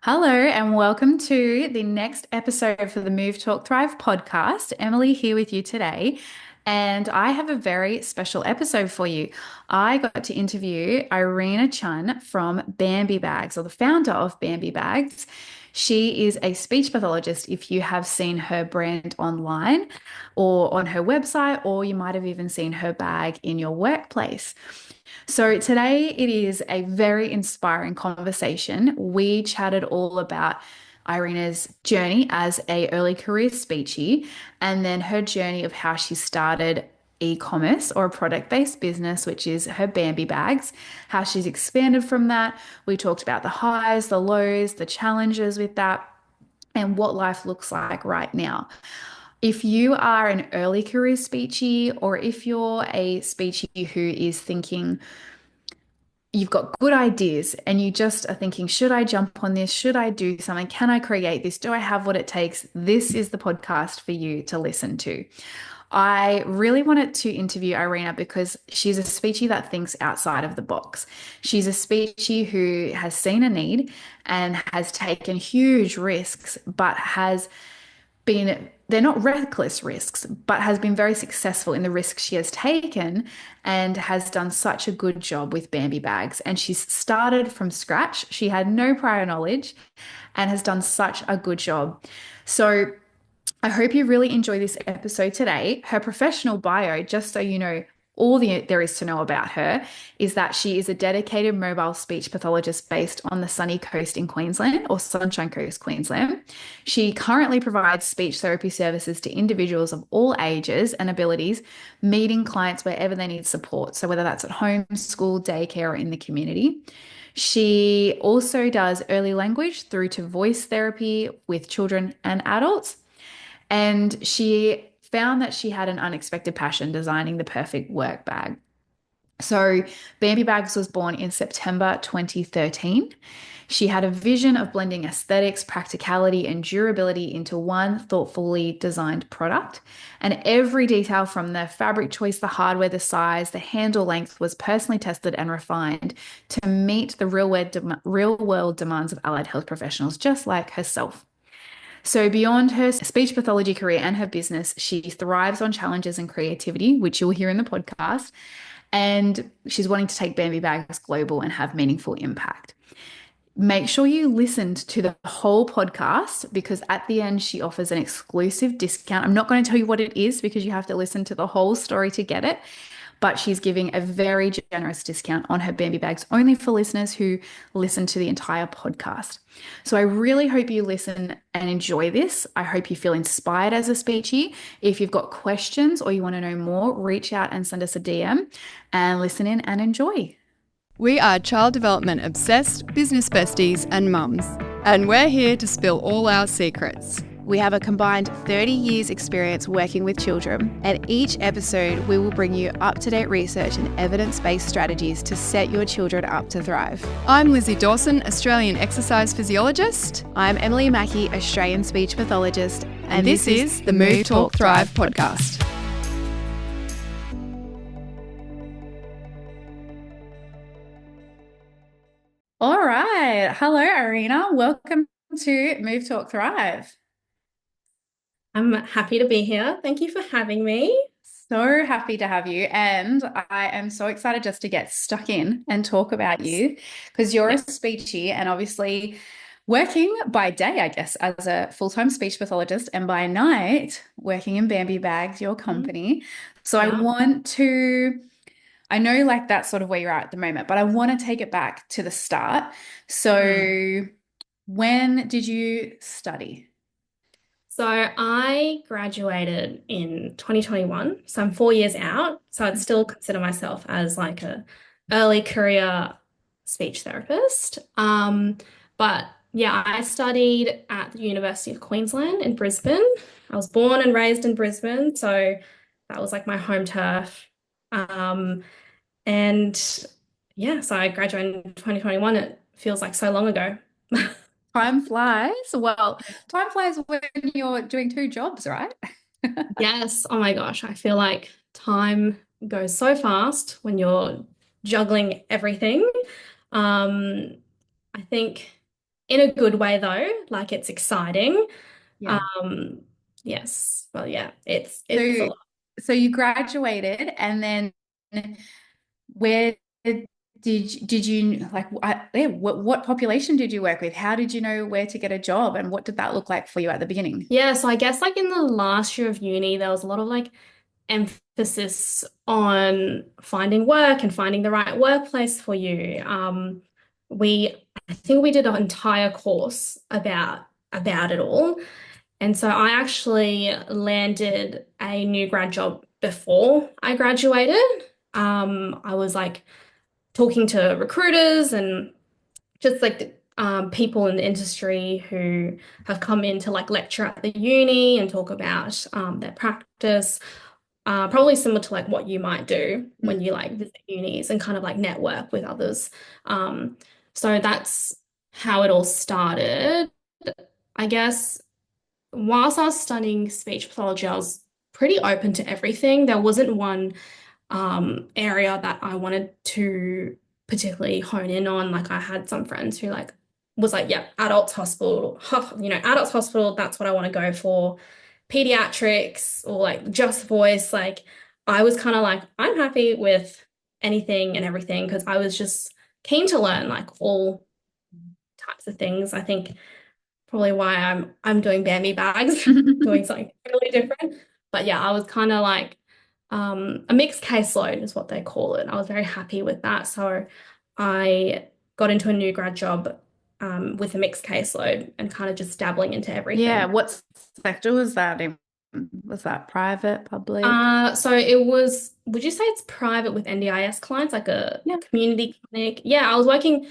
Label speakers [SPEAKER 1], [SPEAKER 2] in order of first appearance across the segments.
[SPEAKER 1] Hello, and welcome to the next episode for the Move.Talk.Thrive podcast. Emily here with you today, and I have a very special episode for you. I got to interview Irina Chun from Bambi Bags, or the founder of Bambi Bags. She is a speech pathologist if you have seen her brand online or on her website, or you might have even seen her bag in your workplace. So today it is a very inspiring conversation. We chatted all about Irina's journey as a early career speechy and then her journey of how she started e-commerce or a product-based business, which is her Bambi bags, how she's expanded from that. We talked about the highs, the lows, the challenges with that, and what life looks like right now. If you are an early career speechy, or if you're a speechy who is thinking, you've got good ideas and you just are thinking, should I jump on this? Should I do something? Can I create this? Do I have what it takes? This is the podcast for you to listen to. I really wanted to interview Irina because she's a speechy that thinks outside of the box. She's a speechy who has seen a need and has taken huge risks, but has been, they're not reckless risks, but has been very successful in the risks she has taken and has done such a good job with Bambi Bags. And she's started from scratch. She had no prior knowledge and has done such a good job. So I hope you really enjoy this episode today. Her professional bio, just so you know, there is to know about her is that she is a dedicated mobile speech pathologist based on the sunny coast in Queensland or Sunshine Coast, Queensland. She currently provides speech therapy services to individuals of all ages and abilities, meeting clients wherever they need support. So, whether that's at home, school, daycare, or in the community. She also does early language through to voice therapy with children and adults. And she found that she had an unexpected passion designing the perfect work bag. So, Bambi Bags was born in September 2013. She had a vision of blending aesthetics, practicality, and durability into one thoughtfully designed product. And every detail from the fabric choice, the hardware, the size, the handle length was personally tested and refined to meet the real world demands of allied health professionals, just like herself. So, beyond her speech pathology career and her business, she thrives on challenges and creativity, which you'll hear in the podcast. And she's wanting to take Bambi Bags global and have meaningful impact. Make sure you listened to the whole podcast because at the end, she offers an exclusive discount. I'm not going to tell you what it is because you have to listen to the whole story to get it, but she's giving a very generous discount on her Bambi Bags only for listeners who listen to the entire podcast. So I really hope you listen and enjoy this. I hope you feel inspired as a speechy. If you've got questions or you want to know more, reach out and send us a DM and listen in and enjoy.
[SPEAKER 2] We are child development obsessed business besties and mums, and we're here to spill all our secrets.
[SPEAKER 3] We have a combined 30 years experience working with children, and each episode we will bring you up-to-date research and evidence-based strategies to set your children up to thrive.
[SPEAKER 2] I'm Lizzie Dawson, Australian exercise physiologist.
[SPEAKER 3] I'm Emily Mackey, Australian speech pathologist,
[SPEAKER 2] And this is the Move.Talk.Thrive podcast.
[SPEAKER 1] All right. Hello, Irina. Welcome to Move.Talk.Thrive.
[SPEAKER 4] I'm happy to be here. Thank you for having me.
[SPEAKER 1] So happy to have you. And I am so excited just to get stuck in and talk about you because you're a speechy and obviously working by day, I guess, as a full-time speech pathologist and by night working in Bambi Bags, your company. So
[SPEAKER 4] Yeah.
[SPEAKER 1] I know like that's sort of where you're at the moment, but I want to take it back to the start. So when did you study?
[SPEAKER 4] So I graduated in 2021. So I'm 4 years out. So I'd still consider myself as like a early career speech therapist. But yeah, I studied at the University of Queensland in Brisbane. I was born and raised in Brisbane, so that was like my home turf. And yeah, so I graduated in 2021. It feels like so long ago.
[SPEAKER 1] Time flies. Well, time flies when you're doing two jobs, right?
[SPEAKER 4] Yes. Oh my gosh. I feel like time goes so fast when you're juggling everything. I think in a good way though, like it's exciting.
[SPEAKER 1] Yeah.
[SPEAKER 4] Um, yes, well, yeah, it's a
[SPEAKER 1] So,
[SPEAKER 4] lot.
[SPEAKER 1] so you graduated, and then where did you like? Yeah, what population did you work with? How did you know where to get a job, and what did that look like for you at the beginning?
[SPEAKER 4] Yeah, so I guess like in the last year of uni, there was a lot of like emphasis on finding work and finding the right workplace for you. I think we did an entire course about it all. And so I actually landed a new grad job before I graduated. I was like talking to recruiters and just like people in the industry who have come in to like lecture at the uni and talk about their practice. Probably similar to like what you might do when
[SPEAKER 1] Mm.
[SPEAKER 4] you like visit unis and kind of like network with others. Um, so that's how it all started. I guess whilst I was studying speech pathology, I was pretty open to everything. There wasn't one area that I wanted to particularly hone in on. Like I had some friends who like was like, yeah, adults hospital, adults hospital, that's what I want to go for. Pediatrics or like just voice. Like I was kind of like, I'm happy with anything and everything because I was just keen to learn like all types of things. I think probably why I'm doing Bambi Bags, doing something really different. But yeah, I was kind of like a mixed caseload is what they call it. I was very happy with that. So I got into a new grad job with a mixed caseload and kind of just dabbling into
[SPEAKER 1] Yeah,
[SPEAKER 4] everything.
[SPEAKER 1] what sector was that in? Was that private, public?
[SPEAKER 4] So it was, would you say it's private with NDIS clients, like a
[SPEAKER 1] Yeah.
[SPEAKER 4] community clinic? Yeah, I was working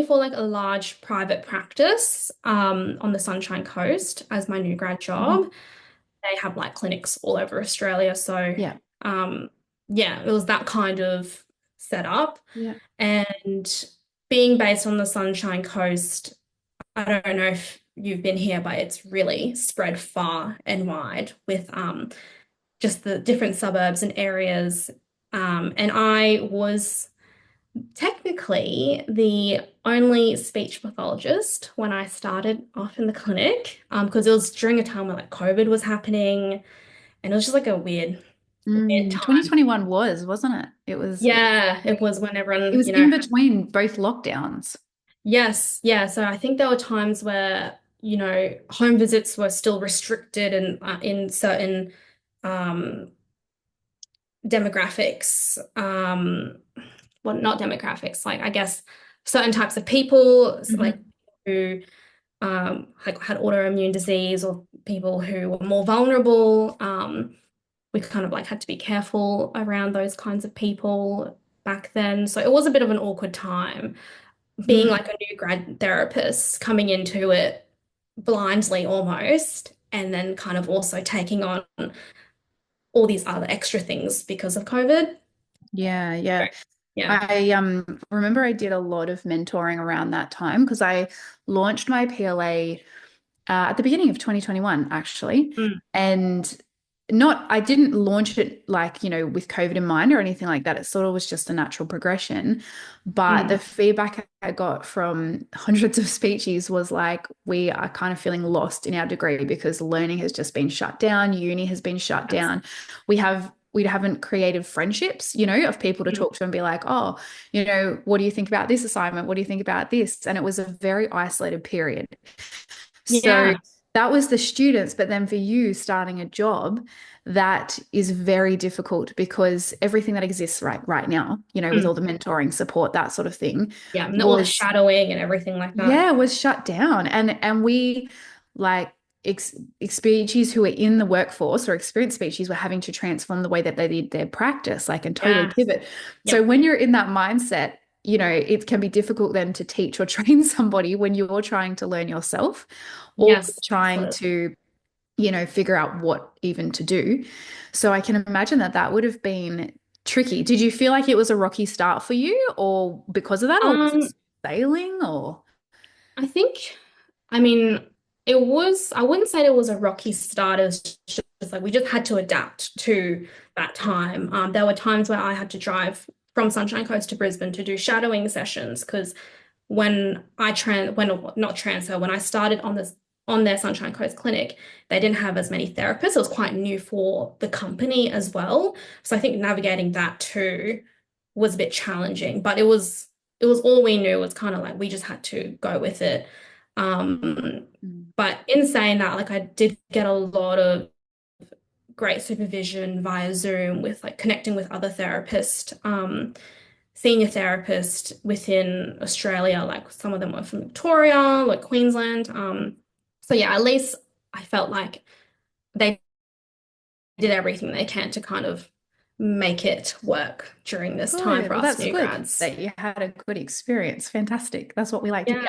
[SPEAKER 4] for like a large private practice on the Sunshine Coast as my new grad
[SPEAKER 1] Mhm.
[SPEAKER 4] job. They have like clinics all over Australia. So
[SPEAKER 1] Yeah.
[SPEAKER 4] um yeah, it was that kind of setup.
[SPEAKER 1] Yeah.
[SPEAKER 4] And being based on the Sunshine Coast, I don't know if you've been here, but it's really spread far and wide with just the different suburbs and areas. And I was technically the only speech pathologist when I started off in the clinic, because it was during a time where like COVID was happening, and it was just like a weird time.
[SPEAKER 1] 2021 was, wasn't it?
[SPEAKER 4] Yeah, it was when
[SPEAKER 1] It
[SPEAKER 4] everyone,
[SPEAKER 1] was in between both lockdowns.
[SPEAKER 4] yes, yeah. So I think there were times where, home visits were still restricted and in certain um, demographics, well, not demographics, like I guess certain types of people, like
[SPEAKER 1] Mhm.
[SPEAKER 4] who like had autoimmune disease or people who were more vulnerable. We kind of like had to be careful around those kinds of people back then. So it was a bit of an awkward time being
[SPEAKER 1] Mm.
[SPEAKER 4] like a new grad therapist coming into it blindly almost, and then kind of also taking on all these other extra things because of COVID.
[SPEAKER 1] Yeah, yeah.
[SPEAKER 4] Yeah.
[SPEAKER 1] I remember I did a lot of mentoring around that time because I launched my PLA at the beginning of 2021, actually.
[SPEAKER 4] Mm,
[SPEAKER 1] And I didn't launch it like, with COVID in mind or anything like that. It sort of was just a natural progression. But the
[SPEAKER 4] mm.
[SPEAKER 1] feedback I got from hundreds of speechies was like, we are kind of feeling lost in our degree because learning has just been shut down, uni has been shut
[SPEAKER 4] Yes.
[SPEAKER 1] down. We haven't created friendships, of people to
[SPEAKER 4] Mm.
[SPEAKER 1] talk to and be like, oh, what do you think about this assignment? What do you think about this? And it was a very isolated period. So
[SPEAKER 4] Yeah.
[SPEAKER 1] that was the students, but then for you starting a job, that is very difficult because everything that exists right now, with all
[SPEAKER 4] Mm.
[SPEAKER 1] the mentoring support, that sort of thing,
[SPEAKER 4] Yeah. And all the
[SPEAKER 1] was
[SPEAKER 4] shadowing and everything like that.
[SPEAKER 1] yeah, was shut down. And we like species who are in the workforce or experienced species were having to transform the way that they did their practice, like and totally
[SPEAKER 4] Yes.
[SPEAKER 1] pivot. So
[SPEAKER 4] Yep.
[SPEAKER 1] when you're in that mindset, it can be difficult then to teach or train somebody when you're trying to learn yourself or
[SPEAKER 4] Yes,
[SPEAKER 1] trying
[SPEAKER 4] absolutely.
[SPEAKER 1] to, figure out what even to do. So I can imagine that that would have been tricky. Did you feel like it was a rocky start for you or because of that, or was it
[SPEAKER 4] Um,
[SPEAKER 1] sailing or?
[SPEAKER 4] I think, I mean, I wouldn't say it was a rocky start. It was just like we just had to adapt to that time. There were times where I had to drive from Sunshine Coast to Brisbane to do shadowing sessions because when I started on their Sunshine Coast clinic, they didn't have as many therapists. It was quite new for the company as well. So I think navigating that too was a bit challenging, but it was all we knew. It was kind of like we just had to go with it. Um,
[SPEAKER 1] Mm.
[SPEAKER 4] but in saying that, like I did get a lot of great supervision via Zoom with like connecting with other therapists, senior therapists within Australia, like some of them were from Victoria, like Queensland. So yeah, at least I felt like they did everything they can to kind of make it work during this time
[SPEAKER 1] Good.
[SPEAKER 4] for
[SPEAKER 1] Well,
[SPEAKER 4] us
[SPEAKER 1] that's
[SPEAKER 4] new
[SPEAKER 1] good
[SPEAKER 4] grads.
[SPEAKER 1] that you had a good experience. Fantastic. That's what we like to
[SPEAKER 4] Yeah.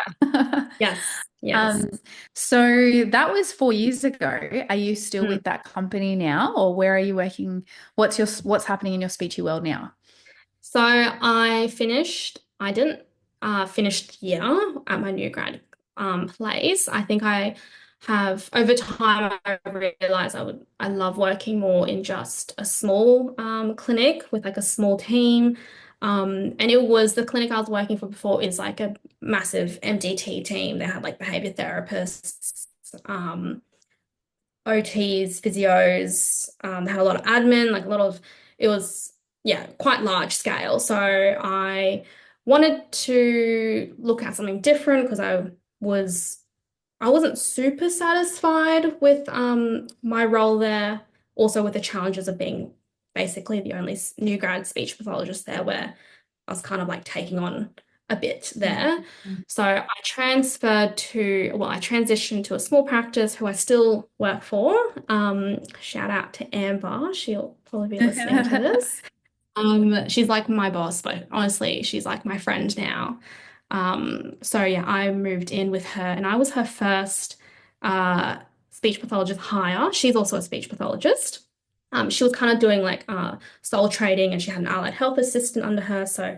[SPEAKER 1] hear.
[SPEAKER 4] Yes. Yes.
[SPEAKER 1] Um, so that was 4 years ago. Are you still
[SPEAKER 4] Mm.
[SPEAKER 1] with that company now, or where are you working? What's happening in your speechy world now?
[SPEAKER 4] So I didn't finish the year at my new grad place. I think I have over time I realized I love working more in just a small clinic with like a small team. And it was the clinic I was working for before is like a massive MDT team. They had like behavior therapists, OTs, physios, they had a lot of admin, like a lot of, it was, yeah, quite large scale. So I wanted to look at something different because was, I wasn't super satisfied with my role there. Also with the challenges of being basically the only new grad speech pathologist there, where I was kind of like taking on a bit there.
[SPEAKER 1] Mhm.
[SPEAKER 4] So I transitioned to a small practice who I still work for. Shout out to Amber. She'll probably be listening to this. She's like my boss, but honestly, she's like my friend now. So yeah, I moved in with her and I was her first speech pathologist hire. She's also a speech pathologist. She was kind of doing like sole trading and she had an allied health assistant under her. So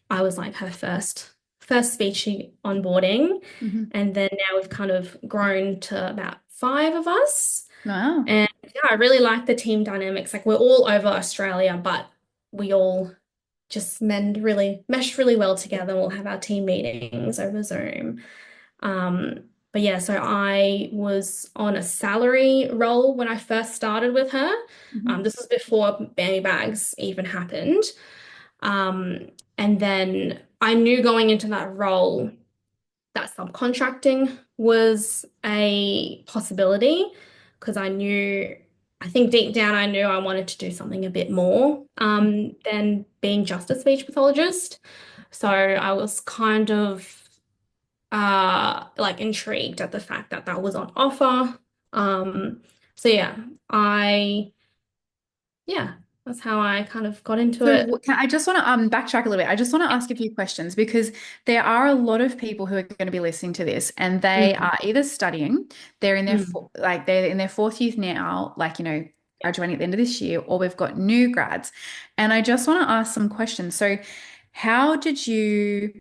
[SPEAKER 4] I was like her first speechy onboarding.
[SPEAKER 1] Mhm.
[SPEAKER 4] And then now we've kind of grown to about five of us.
[SPEAKER 1] Wow.
[SPEAKER 4] And yeah, I really like the team dynamics. Like we're all over Australia, but we all just mesh really well together. We'll have our team meetings over Zoom. But yeah, so I was on a salary role when I first started with her.
[SPEAKER 1] Mhm.
[SPEAKER 4] This was before Bambi Bags even happened. And then I knew going into that role that subcontracting was a possibility because I think deep down I knew I wanted to do something a bit more than being just a speech pathologist. So I was kind of like intrigued at the fact that that was on offer. Um, so I yeah, that's how I kind of got into
[SPEAKER 1] So
[SPEAKER 4] it.
[SPEAKER 1] I just want to backtrack a little bit. I just want to ask a few questions because there are a lot of people who are going to be listening to this, and they
[SPEAKER 4] Mm,
[SPEAKER 1] are either studying,
[SPEAKER 4] mm,
[SPEAKER 1] they're in their fourth year now, graduating at the end of this year, or we've got new grads. And I just want to ask some questions. So, how did you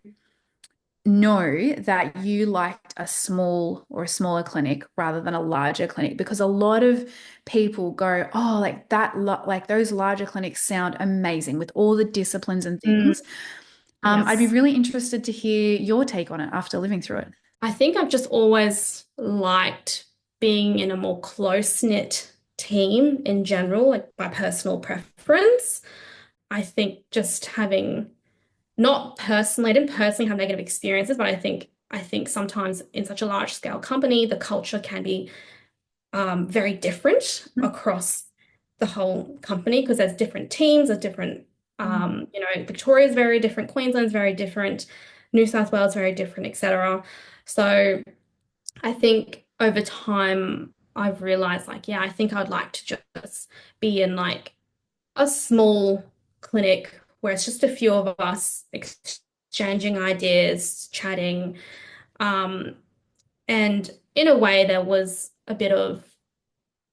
[SPEAKER 1] know that you liked a small or a smaller clinic rather than a larger clinic? Because a lot of people go, oh, like those larger clinics sound amazing with all the disciplines and
[SPEAKER 4] mm.
[SPEAKER 1] things. I'd be
[SPEAKER 4] Yes.
[SPEAKER 1] really interested to hear your take on it after living through it.
[SPEAKER 4] I think I've just always liked being in a more close-knit team in general, like by personal preference. I think just having not personally, I didn't personally have negative experiences, but I think sometimes in such a large scale company, the culture can be very different across the whole company because there's different teams, there's different,
[SPEAKER 1] Mm.
[SPEAKER 4] Victoria's very different, Queensland's very different, New South Wales very different, etc. So I think over time I've realized like, yeah, I think I'd like to just be in like a small clinic where it's just a few of us exchanging ideas, chatting. Um, and in a way, there was a bit of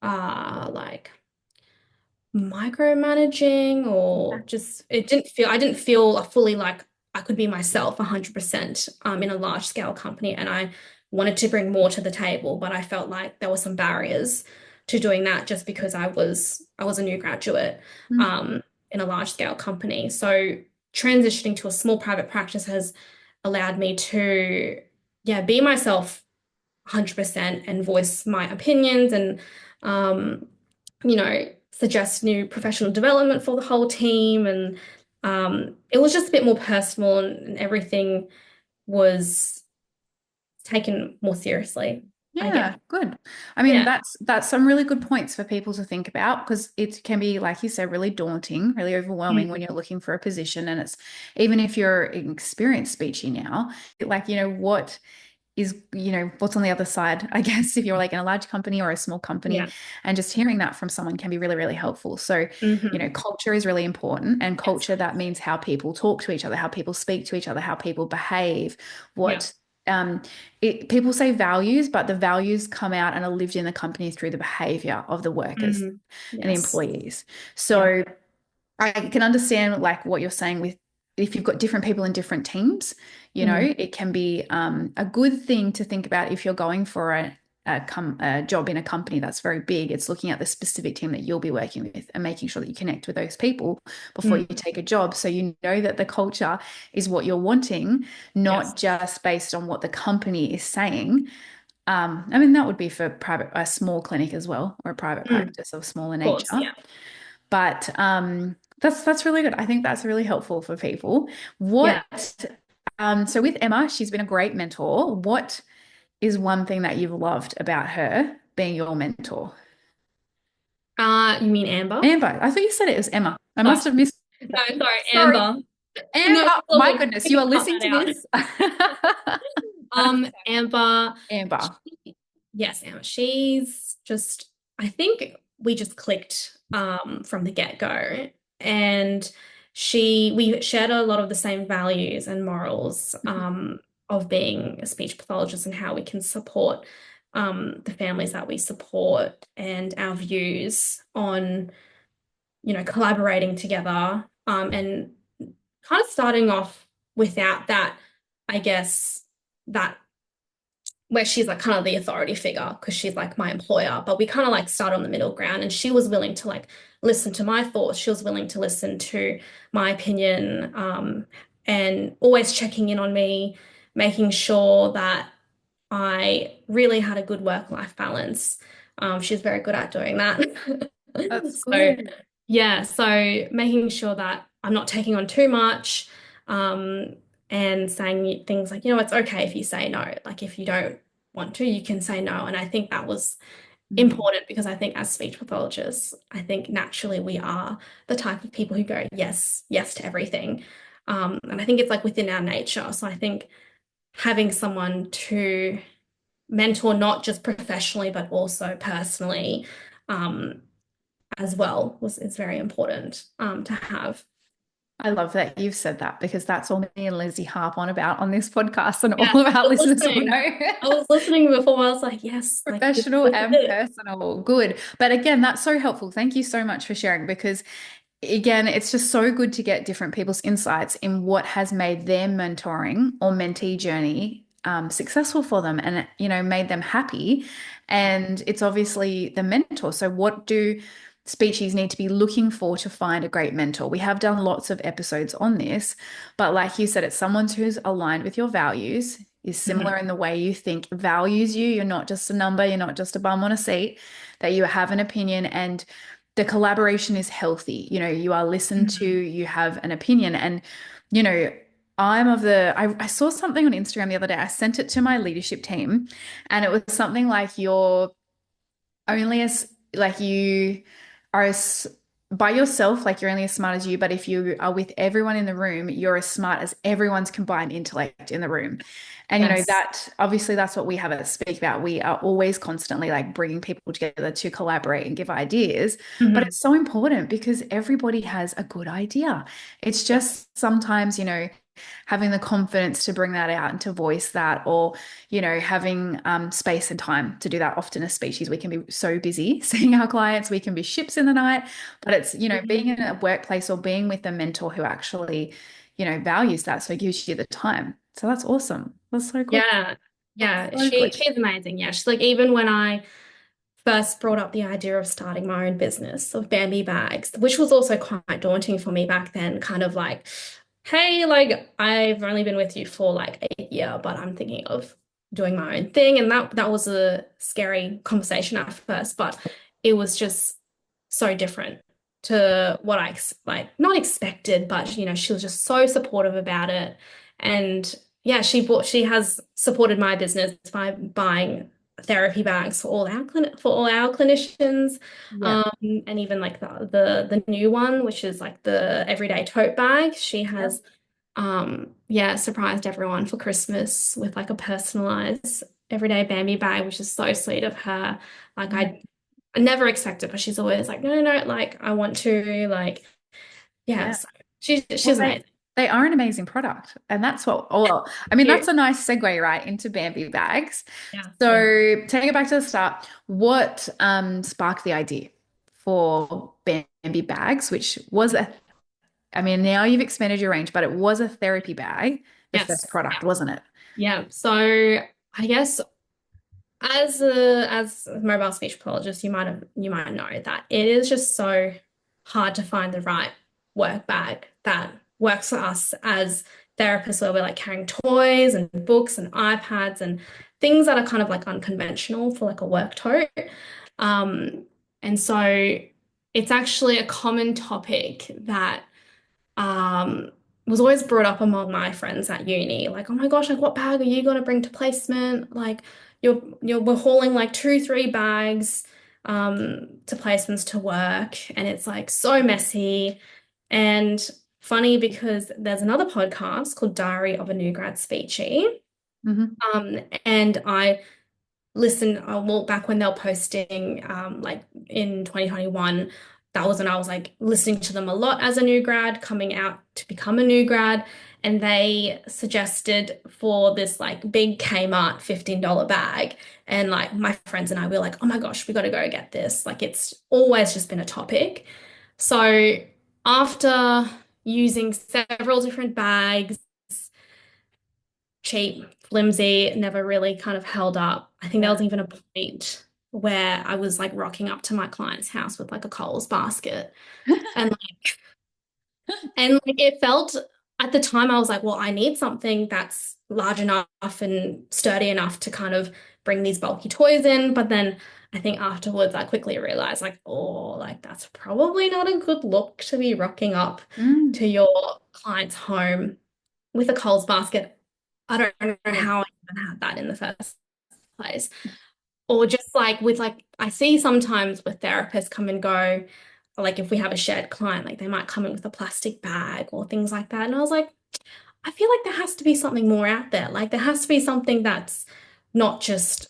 [SPEAKER 4] like micromanaging or just I didn't feel fully like I could be myself 100% in a large scale company and I wanted to bring more to the table but I felt like there were some barriers to doing that just because I was a new graduate
[SPEAKER 1] Mm.
[SPEAKER 4] in a large scale company so transitioning to a small private practice has allowed me to, yeah, be myself 100% and voice my opinions and, um, suggest new professional development for the whole team. And it was just a bit more personal, and everything was taken more seriously, I guess.
[SPEAKER 1] Yeah, good. I mean,
[SPEAKER 4] Yeah.
[SPEAKER 1] that's some really good points for people to think about because it can be, like you said, really daunting, really overwhelming when
[SPEAKER 4] Mm.
[SPEAKER 1] you're looking for a position. And it's even if you're an experienced speechy now, like, what is, what's on the other side, I guess, if you're like in a large company or a small company,
[SPEAKER 4] Yeah.
[SPEAKER 1] and just hearing that from someone can be really, really helpful. So,
[SPEAKER 4] Hmm.
[SPEAKER 1] culture is really important. And
[SPEAKER 4] Yes.
[SPEAKER 1] culture, that means how people talk to each other, how people speak to each other, how people behave,
[SPEAKER 4] Yeah.
[SPEAKER 1] what um people say values, but the values come out and are lived in the company through the behavior of the workers
[SPEAKER 4] Mm.
[SPEAKER 1] and the
[SPEAKER 4] Yes.
[SPEAKER 1] employees.
[SPEAKER 4] Yeah.
[SPEAKER 1] So I can understand like what you're saying with if you've got different people in different teams,
[SPEAKER 4] Mm.
[SPEAKER 1] it can be a good thing to think about if you're going for a job in a company that's very big. It's looking at the specific team that you'll be working with and making sure that you connect with those people before you
[SPEAKER 4] Mm.
[SPEAKER 1] take a job. So you know that the culture is what you're wanting,
[SPEAKER 4] Yes.
[SPEAKER 1] not just based on what the company is saying. I mean, that would be for a small clinic as well, or a private
[SPEAKER 4] Mm. Of
[SPEAKER 1] practice of smaller
[SPEAKER 4] course.
[SPEAKER 1] nature.
[SPEAKER 4] Yeah.
[SPEAKER 1] But that's really good. I think that's really helpful for people.
[SPEAKER 4] Yeah.
[SPEAKER 1] So with Emma, she's been a great mentor. What is one thing that you've loved about her being your mentor?
[SPEAKER 4] You mean Amber?
[SPEAKER 1] Amber, I thought you said it was Emma. I
[SPEAKER 4] Oh,
[SPEAKER 1] must have missed.
[SPEAKER 4] no, sorry,
[SPEAKER 1] Sorry,
[SPEAKER 4] Amber. No,
[SPEAKER 1] Amber.
[SPEAKER 4] it's all
[SPEAKER 1] My
[SPEAKER 4] good.
[SPEAKER 1] goodness,
[SPEAKER 4] We
[SPEAKER 1] you
[SPEAKER 4] can
[SPEAKER 1] are
[SPEAKER 4] cut
[SPEAKER 1] listening
[SPEAKER 4] that
[SPEAKER 1] to
[SPEAKER 4] out.
[SPEAKER 1] this.
[SPEAKER 4] Amber,
[SPEAKER 1] Amber.
[SPEAKER 4] yes, Amber. She's just, I think we just clicked from the get-go. And we shared a lot of the same values and morals of being a speech pathologist and how we can support the families that we support, and our views on, collaborating together, and kind of starting off without that, I guess, that where she's like kind of the authority figure because she's like my employer, but we kind of like start on the middle ground, and she was willing to like listen to my thoughts. She was willing to listen to my opinion, and always checking in on me, making sure that I really had a good work-life balance. She's very good at doing that.
[SPEAKER 1] That's
[SPEAKER 4] So
[SPEAKER 1] good.
[SPEAKER 4] yeah, so making sure that I'm not taking on too much, um, and saying things like, it's okay if you say no. Like if you don't want to, you can say no. And I think that was
[SPEAKER 1] Mm.
[SPEAKER 4] important because I think as speech pathologists, I think naturally we are the type of people who go yes, yes to everything. And I think it's like within our nature. So I think having someone to mentor, not just professionally, but also personally, um, as well is very important to have.
[SPEAKER 1] I love that you've said that because that's all me and Lizzie harp on about on this podcast, and
[SPEAKER 4] Yeah,
[SPEAKER 1] all of our
[SPEAKER 4] I was
[SPEAKER 1] listeners will
[SPEAKER 4] listening.
[SPEAKER 1] know.
[SPEAKER 4] I was listening before. I was like, yes, like this
[SPEAKER 1] Professional
[SPEAKER 4] is
[SPEAKER 1] and
[SPEAKER 4] it.
[SPEAKER 1] personal. Good. But again, that's so helpful. Thank you so much for sharing because, again, it's just so good to get different people's insights in what has made their mentoring or mentee journey successful for them and, made them happy. And it's obviously the mentor. So, what do speechies need to be looking for to find a great mentor? We have done lots of episodes on this, but like you said, it's someone who's aligned with your values, is
[SPEAKER 4] Mhm.
[SPEAKER 1] similar in the way you think, values you. You're not just a number, you're not just a bum on a seat, that you have an opinion and the collaboration is healthy. You are listened to,
[SPEAKER 4] Mhm.
[SPEAKER 1] you have an opinion. And, you know, I saw something on Instagram the other day. I sent it to my leadership team, and it was something like you're only as, like, you are as by yourself, like you're only as smart as you, but if you are with everyone in the room, you're as smart as everyone's combined intellect in the room. And
[SPEAKER 4] Yes.
[SPEAKER 1] that obviously that's what we have at Speak About. We are always constantly like bringing people together to collaborate and give ideas, but
[SPEAKER 4] Mhm.
[SPEAKER 1] it's so important because everybody has a good idea. It's
[SPEAKER 4] Yeah.
[SPEAKER 1] just sometimes, having the confidence to bring that out and to voice that, or having space and time to do that. Often as species, we can be so busy seeing our clients, we can be ships in the night, but it's, being
[SPEAKER 4] Mhm.
[SPEAKER 1] in a workplace or being with a mentor who actually, values that. So gives you the time. So that's awesome. That's so good.
[SPEAKER 4] Yeah.
[SPEAKER 1] That's
[SPEAKER 4] Yeah.
[SPEAKER 1] so
[SPEAKER 4] She
[SPEAKER 1] good.
[SPEAKER 4] she's amazing. Yeah. She's like, even when I first brought up the idea of starting my own business of Bambi Bags, which was also quite daunting for me back then, kind of like hey, like I've only been with you for like a year, but I'm thinking of doing my own thing. And that was a scary conversation at first, but it was just so different to what like not expected, but she was just so supportive about it. And yeah, she has supported my business by buying therapy bags for all our clinicians.
[SPEAKER 1] Yeah.
[SPEAKER 4] And even like the new one, which is like the everyday tote bag, she
[SPEAKER 1] Yeah.
[SPEAKER 4] has yeah, surprised everyone for Christmas with like a personalized everyday Bambi bag, which is so sweet of her. Like
[SPEAKER 1] Yeah.
[SPEAKER 4] I never expected, but she's always like, no, no, no, like I want to, like, yeah,
[SPEAKER 1] Yeah.
[SPEAKER 4] so
[SPEAKER 1] Well,
[SPEAKER 4] she's amazing.
[SPEAKER 1] they are an amazing product. And that's what, well, I mean, that's
[SPEAKER 4] Cute.
[SPEAKER 1] a nice segue, right, into Bambi bags.
[SPEAKER 4] Yeah, yeah.
[SPEAKER 1] So taking it back to the start, what sparked the idea for Bambi bags, which was I mean, now you've expanded your range, but it was a therapy bag, the first
[SPEAKER 4] Yes.
[SPEAKER 1] product, wasn't it?
[SPEAKER 4] Yeah. So I guess as a mobile speech pathologist, you might know that it is just so hard to find the right work bag that works for us as therapists, where we're like carrying toys and books and iPads and things that are kind of like unconventional for like a work tote. Um, and so it's actually a common topic that was always brought up among my friends at uni. Like, oh my gosh, like what bag are you gonna bring to placement? Like we're hauling like two, three bags to placements to work, and it's like so messy and funny because there's another podcast called Diary of a New Grad Speechie.
[SPEAKER 1] Hmm.
[SPEAKER 4] And I listen, well, back when they were posting, like in 2021, that was when I was like listening to them a lot as a new grad, coming out to become a new grad. And they suggested for this like big Kmart $15 bag. And like my friends and I were like, oh my gosh, we got to go get this. Like it's always just been a topic. So after using several different bags, cheap, flimsy, never really kind of held up. I think there was
[SPEAKER 1] Yeah.
[SPEAKER 4] even a point where I was like rocking up to my client's house with like a Coles basket. And like it felt at the time I was like, well, I need something that's large enough and sturdy enough to kind of bring these bulky toys in. But then I think afterwards I quickly realized like, oh, like that's probably not a good look to be rocking up
[SPEAKER 1] Mm.
[SPEAKER 4] to your client's home with a Coles basket. I don't know
[SPEAKER 1] Yeah.
[SPEAKER 4] how I even had that in the first place. Or just like with like I see sometimes with therapists come and go, like if we have a shared client, like they might come in with a plastic bag or things like that. And I was like, I feel like there has to be something more out there. Like there has to be something that's not just,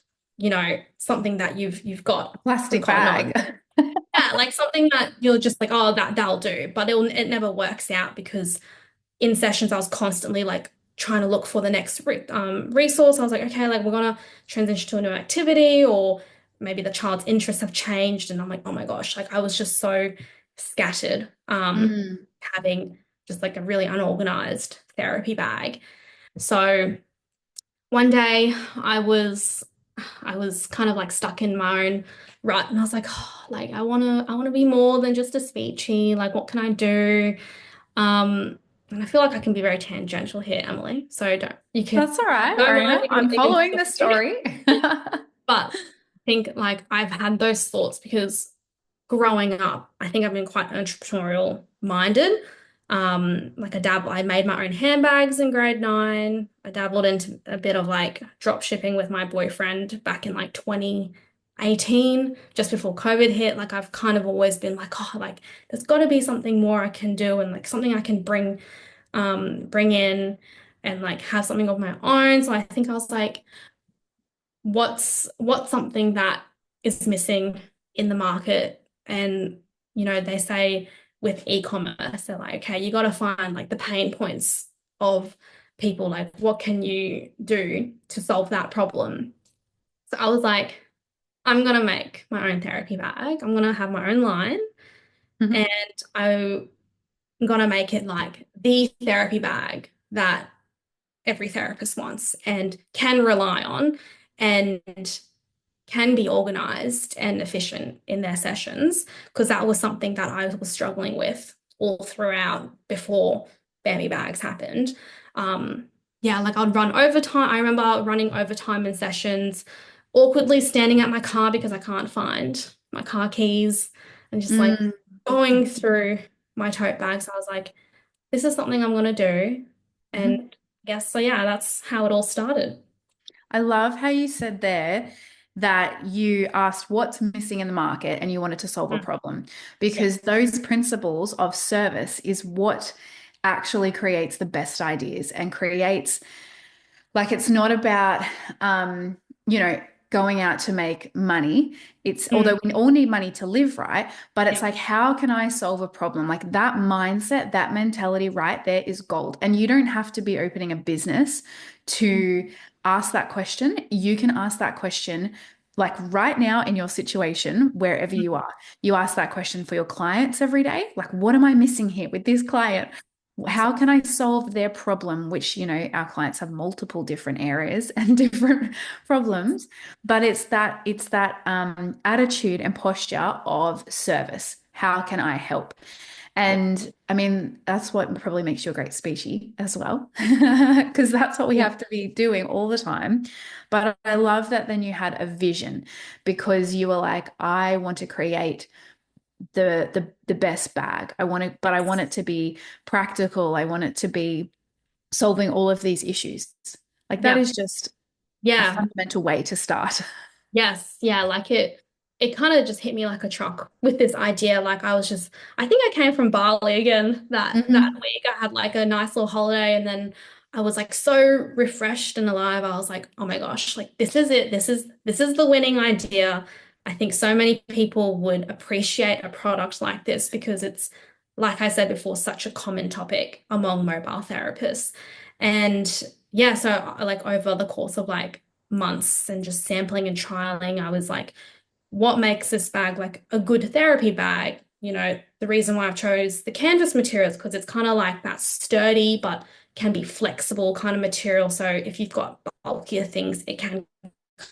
[SPEAKER 4] something that you've got from
[SPEAKER 1] Plastic
[SPEAKER 4] Cotton On.
[SPEAKER 1] bag.
[SPEAKER 4] Yeah, like something that you're just like, oh, that'll do. But it never works out because in sessions, I was constantly like trying to look for the next resource. I was like, okay, like we're gonna transition to a new activity, or maybe the child's interests have changed, and I'm like, oh my gosh, like I was just so scattered,
[SPEAKER 1] Mm.
[SPEAKER 4] having just like a really unorganized therapy bag. So one day I was kind of like stuck in my own rut, and I was like, oh, like I wanna be more than just a speechy. Like, what can I do? Um, and I feel like I can be very tangential here, Emily. So don't you can
[SPEAKER 1] That's all right,
[SPEAKER 4] don't mind
[SPEAKER 1] Irina.
[SPEAKER 4] if I'm
[SPEAKER 1] I'm
[SPEAKER 4] leaving
[SPEAKER 1] following the
[SPEAKER 4] the story.
[SPEAKER 1] story.
[SPEAKER 4] But I think like I've had those thoughts because growing up, I think I've been quite entrepreneurial minded. Like I made my own handbags in grade 9. I dabbled into a bit of like drop shipping with my boyfriend back in like 2018, just before COVID hit. Like I've kind of always been like, oh, like there's got to be something more I can do and like something I can bring in and like have something of my own. So I think I was like, what's something that is missing in the market? And they say with e-commerce, they're like, okay, you got to find like the pain points of people, like what can you do to solve that problem? So I was like, I'm gonna make my own therapy bag. I'm gonna have my own line,
[SPEAKER 1] Mhm.
[SPEAKER 4] and I'm gonna make it like the therapy bag that every therapist wants and can rely on, and can be organized and efficient in their sessions, because that was something that I was struggling with all throughout before Bambi Bags happened. Yeah, like I'd run overtime. I remember running overtime in sessions, awkwardly standing at my car because I can't find my car keys, and just like
[SPEAKER 1] Mm.
[SPEAKER 4] going through my tote bags. I was like, this is something I'm gonna do. And
[SPEAKER 1] Mhm.
[SPEAKER 4] I guess so, yeah, that's how it all started.
[SPEAKER 1] I love how you said there that you asked what's missing in the market and you wanted to solve a
[SPEAKER 4] Mm.
[SPEAKER 1] problem
[SPEAKER 4] Yeah.
[SPEAKER 1] because those principles of service is what actually creates the best ideas and creates like it's not about you know, going out to make money. It's
[SPEAKER 4] Mm.
[SPEAKER 1] although we all need money to live, right? But it's
[SPEAKER 4] Yeah.
[SPEAKER 1] like, how can I solve a problem? Like that mindset, that mentality right there is gold. And you don't have to be opening a business to ask that question. You can ask that question like right now in your situation, wherever
[SPEAKER 4] Mm.
[SPEAKER 1] you are. You ask that question for your clients every day. Like, what am I missing here with this client? How can I solve their problem? Which, you know, our clients have multiple different areas and different problems, but it's that attitude and posture of service. How can I help? And I mean, that's what probably makes you a great speechie as well, because that's what we
[SPEAKER 4] Yeah.
[SPEAKER 1] have to be doing all the time. But I love that then you had a vision because you were like, I want to create the best bag. But I want it to be practical. I want it to be solving all of these issues. Like that
[SPEAKER 4] Yeah.
[SPEAKER 1] is just a
[SPEAKER 4] Yeah.
[SPEAKER 1] fundamental way to start.
[SPEAKER 4] Yes, yeah, like it kind of just hit me like a truck with this idea. Like I think I came from Bali again that
[SPEAKER 1] Hmm.
[SPEAKER 4] week. I had like a nice little holiday and then I was like so refreshed and alive. I was like, oh my gosh, like this is it. This is the winning idea. I think so many people would appreciate a product like this because it's, like I said before, such a common topic among mobile therapists. And yeah, so like over the course of like months and just sampling and trialing, I was like, what makes this bag like a good therapy bag? You know, the reason why I've chose the canvas materials because it's kind of like that sturdy but can be flexible kind of material. So if you've got bulkier things, it can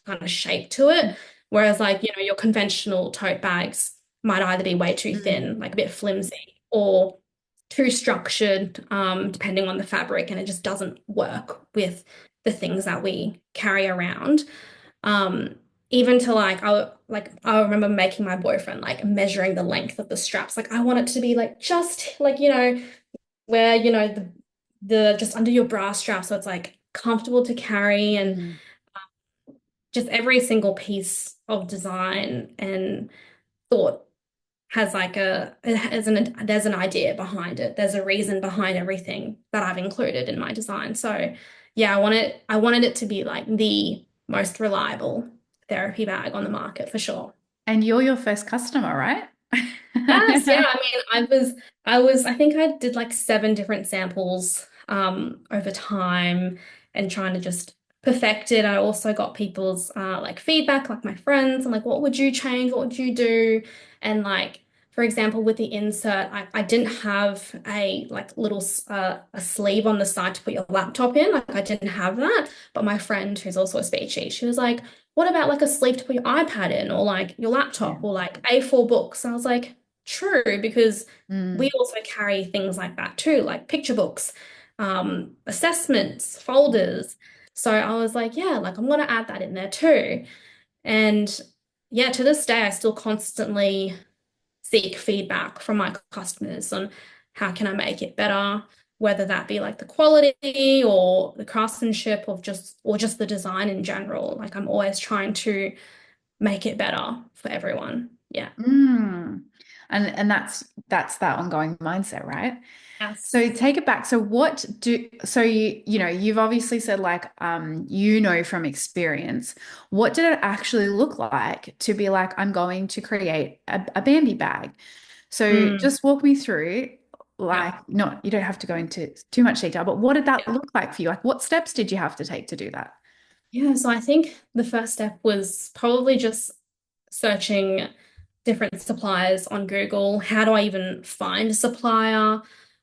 [SPEAKER 4] kind of shape to it. Whereas like, you know, your conventional tote bags might either be way too
[SPEAKER 1] Mm.
[SPEAKER 4] thin, like a bit flimsy, or too structured, depending on the fabric, and it just doesn't work with the things that we carry around. Um, Even to I remember making my boyfriend like measuring the length of the straps. Like I want it to be like just like, you know, where, you know, the just under your bra strap so it's like comfortable to carry and
[SPEAKER 1] Mm.
[SPEAKER 4] just every single piece of design and thought has like there's an idea behind it. There's a reason behind everything that I've included in my design. So yeah, I wanted it to be like the most reliable therapy bag on the market for sure.
[SPEAKER 1] And you're your first customer, right?
[SPEAKER 4] Yes, yeah. I mean, I think I did like 7 different samples over time and trying to just perfect it. I also got people's like feedback, like my friends, and like, what would you change? What would you do? And like, for example, with the insert, I didn't have a like little a sleeve on the side to put your laptop in. Like, I didn't have that. But my friend, who's also a speechie, she was like, what about like a sleeve to put your iPad in or like your
[SPEAKER 1] Yeah.
[SPEAKER 4] laptop or like A4 books? And I was like, true, because we
[SPEAKER 1] Mm.
[SPEAKER 4] also carry things like that too, like picture books, assessments, folders. So I was like, yeah, like I'm gonna add that in there too. And yeah, to this day, I still constantly seek feedback from my customers on how can I make it better, whether that be like the quality or the craftsmanship of just the design in general. Like I'm always trying to make it better for everyone. Yeah.
[SPEAKER 1] Mm. And that's that ongoing mindset, right?
[SPEAKER 4] Yes.
[SPEAKER 1] So take it back. So what do so you know, you've obviously said like you know from experience, what did it actually look like to be like, I'm going to create a Bambi bag? So
[SPEAKER 4] Mm,
[SPEAKER 1] just walk me through,
[SPEAKER 4] yeah.
[SPEAKER 1] like, not you don't have to go into too much detail, but what did that
[SPEAKER 4] Yeah.
[SPEAKER 1] look like for you? Like what steps did you have to take to do that?
[SPEAKER 4] Yeah. So I think the first step was probably just searching different suppliers on Google. How do I even find a supplier?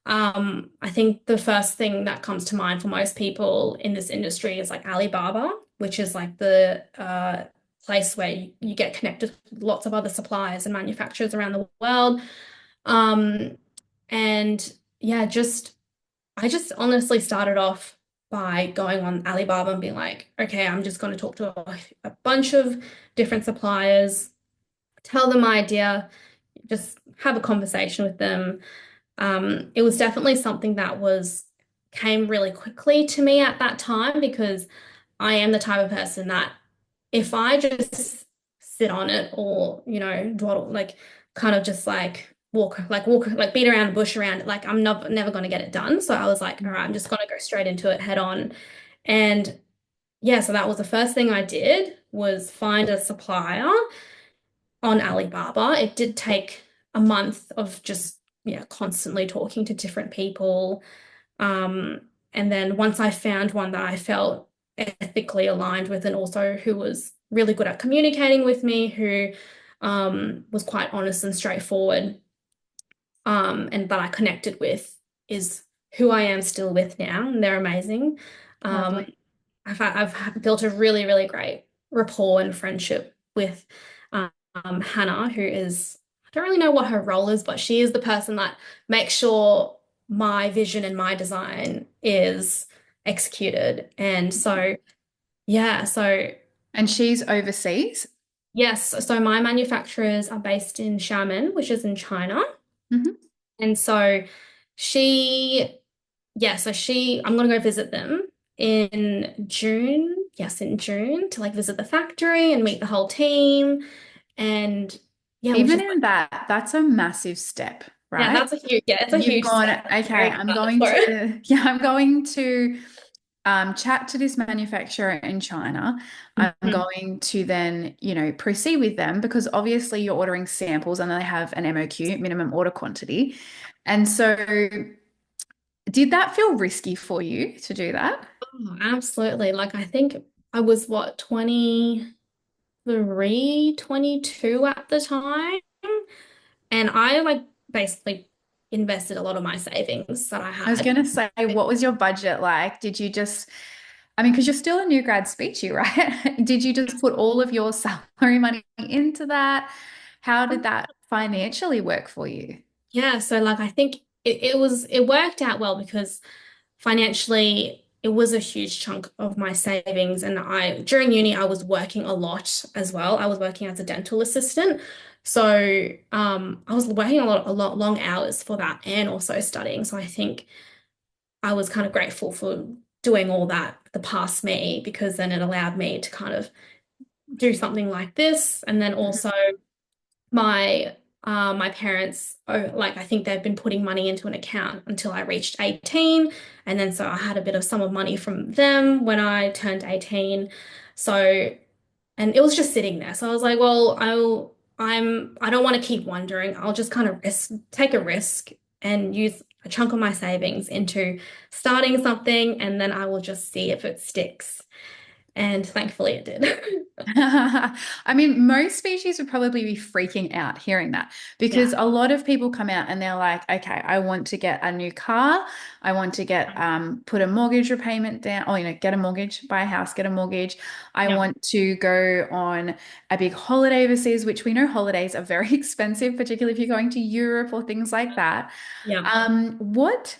[SPEAKER 4] I think the first thing that comes to mind for most people in this industry is like Alibaba, which is like the place where you get connected with lots of other suppliers and manufacturers around the world. Um, and yeah, just I just honestly started off by going on Alibaba and being like, okay, I'm just going to talk to a bunch of different suppliers, tell them my idea, just have a conversation with them. It was definitely something that was came really quickly to me at that time because I am the type of person that if I just sit on it or, dawdle, like kind of just like beat around the bush around it, like I'm never going to get it done. So I was like, all right, I'm just going to go straight into it head on. And yeah, so that was the first thing I did was find a supplier on Alibaba. It did take a month of just, yeah, constantly talking to different people. Um, and then once I found one that I felt ethically aligned with and also who was really good at communicating with me, who was quite honest and straightforward, and that I connected with is who I am still with now, and they're amazing. Um,
[SPEAKER 1] Lovely.
[SPEAKER 4] I've built a really, really great rapport and friendship with Hannah, who is, I don't really know what her role is, but she is the person that makes sure my vision and my design is executed. And so, yeah, so
[SPEAKER 1] And she's overseas.
[SPEAKER 4] yes, so my manufacturers are based in Xiamen, which is in China.
[SPEAKER 1] Hmm.
[SPEAKER 4] And so she, yeah, so I'm gonna go visit them in June. Yes, in June to like visit the factory and meet the whole team. And yeah, which
[SPEAKER 1] Even
[SPEAKER 4] is
[SPEAKER 1] in that, that's a massive step,
[SPEAKER 4] yeah,
[SPEAKER 1] right?
[SPEAKER 4] that's a huge, yeah, it's a
[SPEAKER 1] You've
[SPEAKER 4] huge
[SPEAKER 1] gone,
[SPEAKER 4] step.
[SPEAKER 1] okay,
[SPEAKER 4] I'm very
[SPEAKER 1] I'm
[SPEAKER 4] excited
[SPEAKER 1] going
[SPEAKER 4] for it.
[SPEAKER 1] to, yeah, I'm going to chat to this manufacturer in China. I'm
[SPEAKER 4] Mhm.
[SPEAKER 1] going to then, proceed with them because obviously you're ordering samples and they have an MOQ, minimum order quantity. And so, did that feel risky for you to do that?
[SPEAKER 4] Oh, absolutely. Like I think I was what, 23, 22 at the time. And I like basically invested a lot of my savings that I
[SPEAKER 1] I was
[SPEAKER 4] had.
[SPEAKER 1] going to say, what was your budget like? Did you just, I mean, because you're still a new grad speechy, right? Did you just put all of your salary money into that? How did that financially work for you?
[SPEAKER 4] Yeah, so like I think it worked out well because financially it was a huge chunk of my savings and I during uni I was working a lot as well. I was working as a dental assistant. So I was working a lot long hours for that and also studying. So I think I was kind of grateful for doing all that the past me because then it allowed me to kind of do something like this and then also my my parents like I think they've been putting money into an account until I reached 18 and then so I had a bit of sum of money from them when I turned 18 so and it was just sitting there so I was like well I don't want to keep wondering I'll just kind of take a risk and use a chunk of my savings into starting something and then I will just see if it sticks and thankfully it did.
[SPEAKER 1] I mean, most species would probably be freaking out hearing that because
[SPEAKER 4] Yeah,
[SPEAKER 1] a lot of people come out and they're like, okay, I want to get a new car. I want to get put a mortgage repayment down, or get a mortgage, buy a house, get a mortgage. I
[SPEAKER 4] yeah,
[SPEAKER 1] want to go on a big holiday overseas, which we know holidays are very expensive, particularly if you're going to Europe or things like that.
[SPEAKER 4] yeah.
[SPEAKER 1] What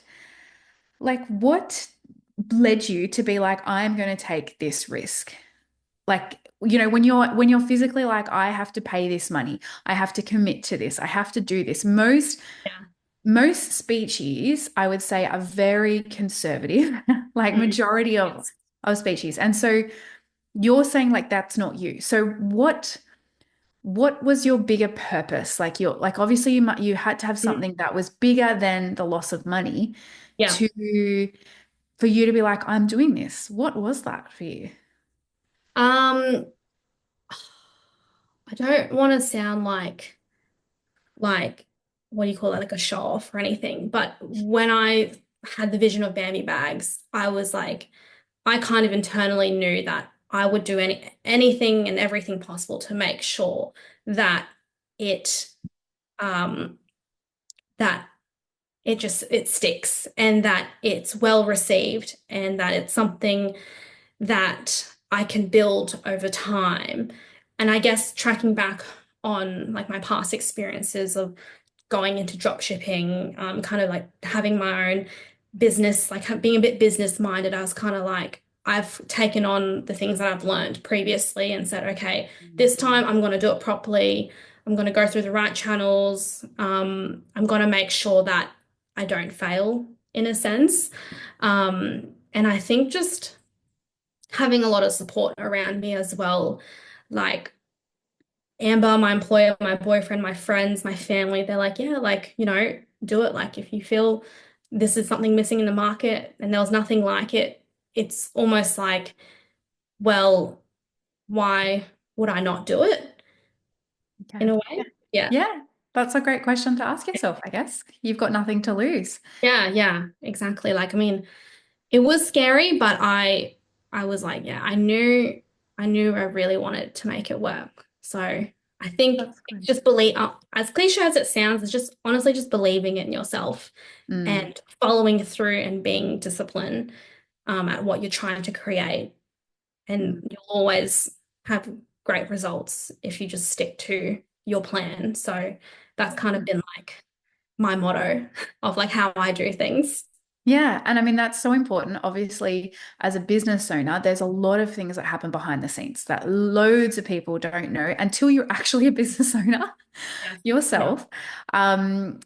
[SPEAKER 1] led you to be like, I'm going to take this risk? Like, when you're physically like, I have to pay this money, I have to commit to this, I have to do this. Most species, I would say, are very conservative, like
[SPEAKER 4] Mm.
[SPEAKER 1] majority of
[SPEAKER 4] Yes.
[SPEAKER 1] of species. And so you're saying like that's not you. So what was your bigger purpose? Like obviously you had to have
[SPEAKER 4] Mm.
[SPEAKER 1] something that was bigger than the loss of money
[SPEAKER 4] Yeah.
[SPEAKER 1] to for you to be like, I'm doing this. What was that for you?
[SPEAKER 4] Um, I don't want to sound like what do you call it, like a show off or anything, but when I had the vision of Bambi Bags, I was like, I kind of internally knew that I would do anything and everything possible to make sure that it um that it sticks and that it's well received and that it's something that I can build over time. And I guess tracking back on like my past experiences of going into drop shipping, kind of like having my own business, like being a bit business minded. I was kind of like, I've taken on the things that I've learned previously and said, okay, this time I'm going to do it properly. I'm going to go through the right channels. I'm going to make sure that I don't fail in a sense. And I think just having a lot of support around me as well, like Amber, my employer, my boyfriend, my friends, my family, they're like, yeah, like, do it. Like, if you feel this is something missing in the market and there was nothing like it, it's almost like, well, why would I not do it in
[SPEAKER 1] Okay.
[SPEAKER 4] a
[SPEAKER 1] Yeah.
[SPEAKER 4] way? Yeah.
[SPEAKER 1] Yeah. That's a great question to ask yourself, I guess. You've got nothing to lose.
[SPEAKER 4] Yeah, yeah, exactly. Like, I mean, it was scary, but I was like, yeah, I knew I really wanted to make it work. So I think
[SPEAKER 1] That's
[SPEAKER 4] it's
[SPEAKER 1] good.
[SPEAKER 4] just believe, as cliche as it sounds, it's just honestly just believing in yourself
[SPEAKER 1] Mm,
[SPEAKER 4] and following through and being disciplined at what you're trying to create.
[SPEAKER 1] mm.
[SPEAKER 4] And you'll always have great results if you just stick to your plan. So that's kind of been like my motto of like how I do things.
[SPEAKER 1] Yeah. And I mean, that's so important. Obviously, as a business owner, there's a lot of things that happen behind the scenes that loads of people don't know until you're actually a business owner
[SPEAKER 4] Yeah. Yeah.
[SPEAKER 1] yourself. Um,